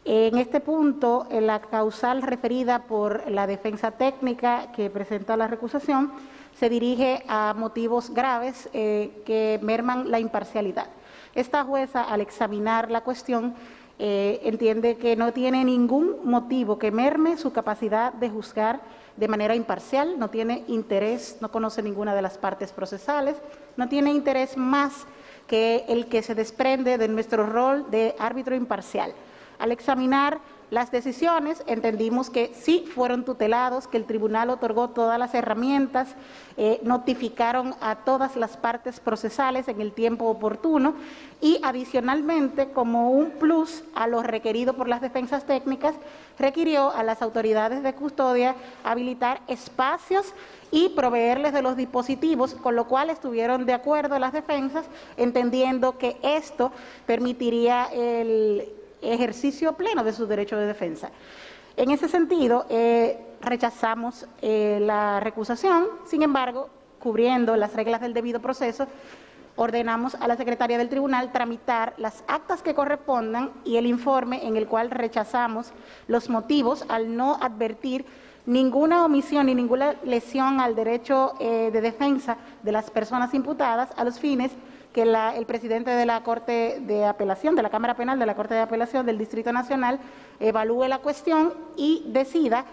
En este punto, la causal referida por la defensa técnica que presenta la recusación se dirige a motivos graves que merman la imparcialidad. Esta jueza, al examinar la cuestión, entiende que no tiene ningún motivo que merme su capacidad de juzgar de manera imparcial, no tiene interés, no conoce ninguna de las partes procesales, no tiene interés más que el que se desprende de nuestro rol de árbitro imparcial. Al examinar las decisiones, entendimos que sí fueron tutelados, que el tribunal otorgó todas las herramientas, notificaron a todas las partes procesales en el tiempo oportuno y adicionalmente, como un plus a lo requerido por las defensas técnicas, requirió a las autoridades de custodia habilitar espacios y proveerles de los dispositivos, con lo cual estuvieron de acuerdo las defensas, entendiendo que esto permitiría el ejercicio pleno de su derecho de defensa. En ese sentido, rechazamos la recusación, sin embargo, cubriendo las reglas del debido proceso, ordenamos a la secretaria del tribunal tramitar las actas que correspondan y el informe en el cual rechazamos los motivos al no advertir ninguna omisión ni ninguna lesión al derecho de defensa de las personas imputadas a los fines que el presidente de la Corte de Apelación, de la Cámara Penal de la Corte de Apelación del Distrito Nacional, evalúe la cuestión y decida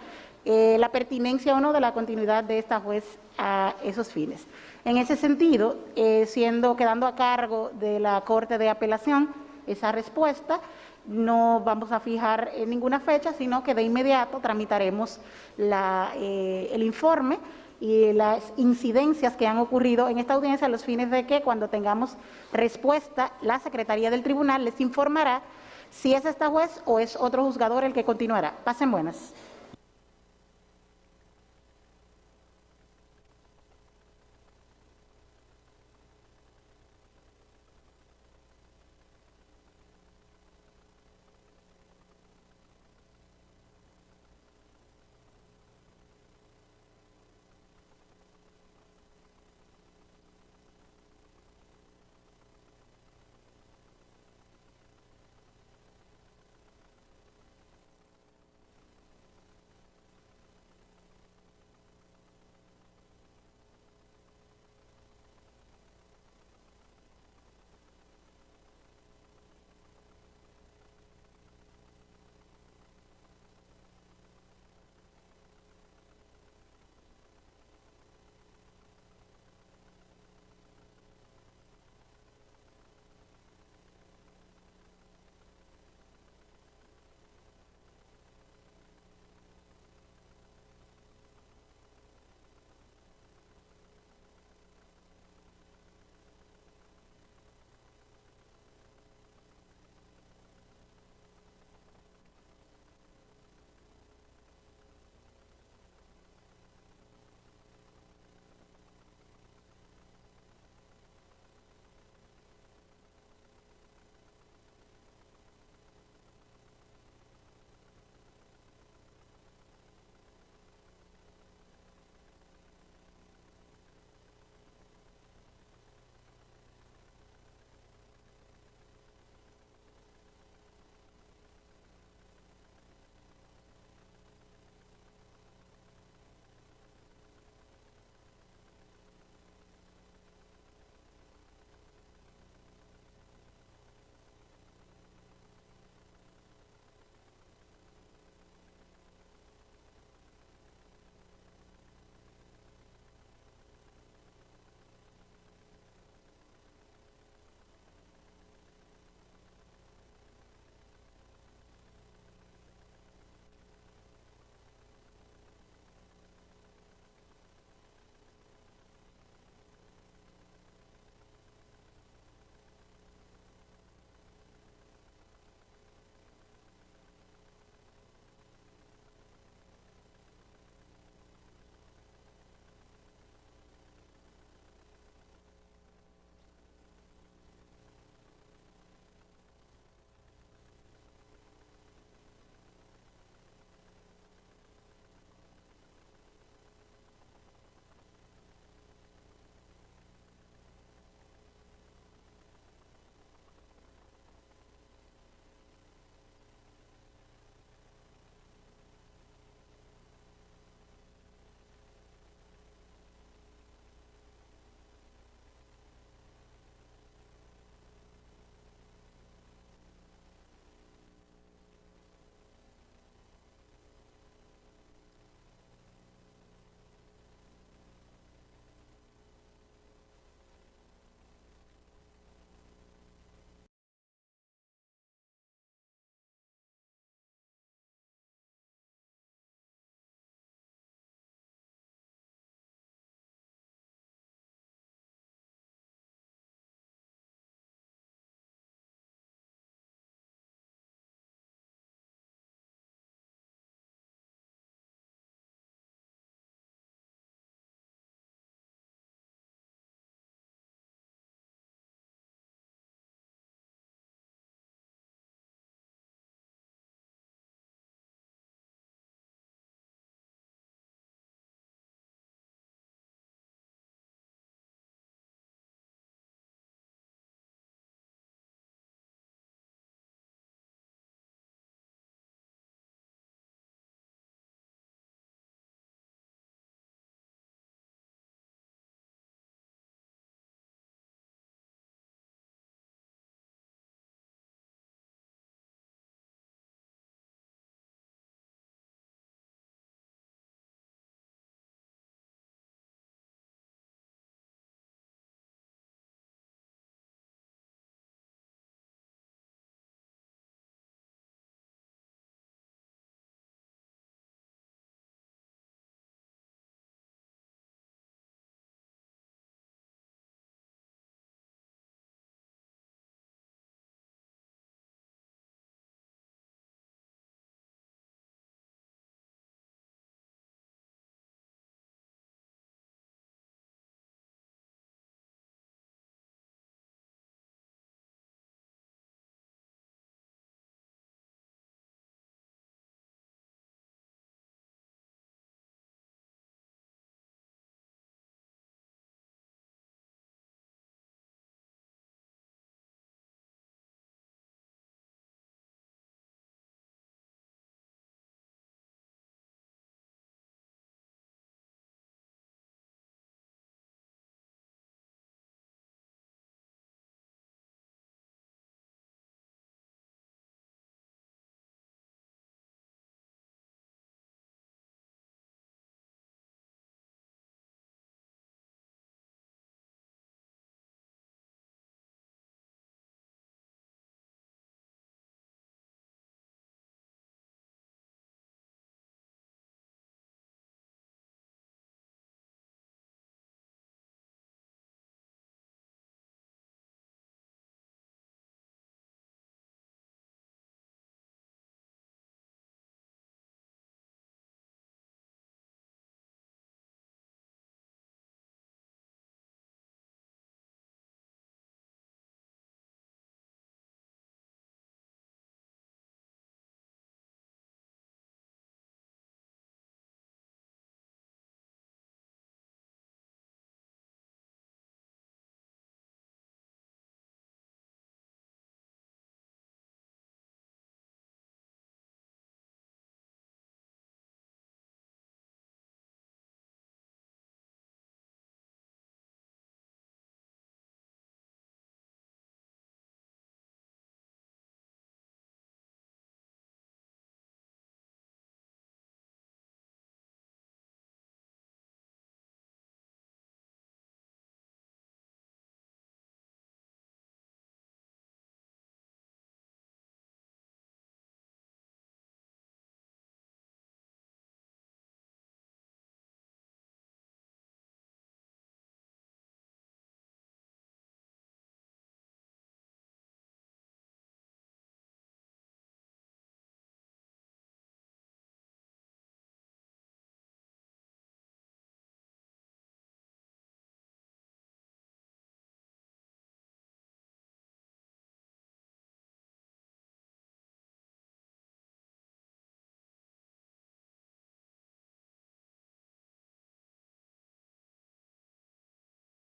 la pertinencia o no de la continuidad de esta juez a esos fines. En ese sentido, quedando a cargo de la Corte de Apelación esa respuesta, no vamos a fijar ninguna fecha, sino que de inmediato tramitaremos el informe y las incidencias que han ocurrido en esta audiencia a los fines de que cuando tengamos respuesta, la Secretaría del Tribunal les informará si es esta juez o es otro juzgador el que continuará. Pasen buenas.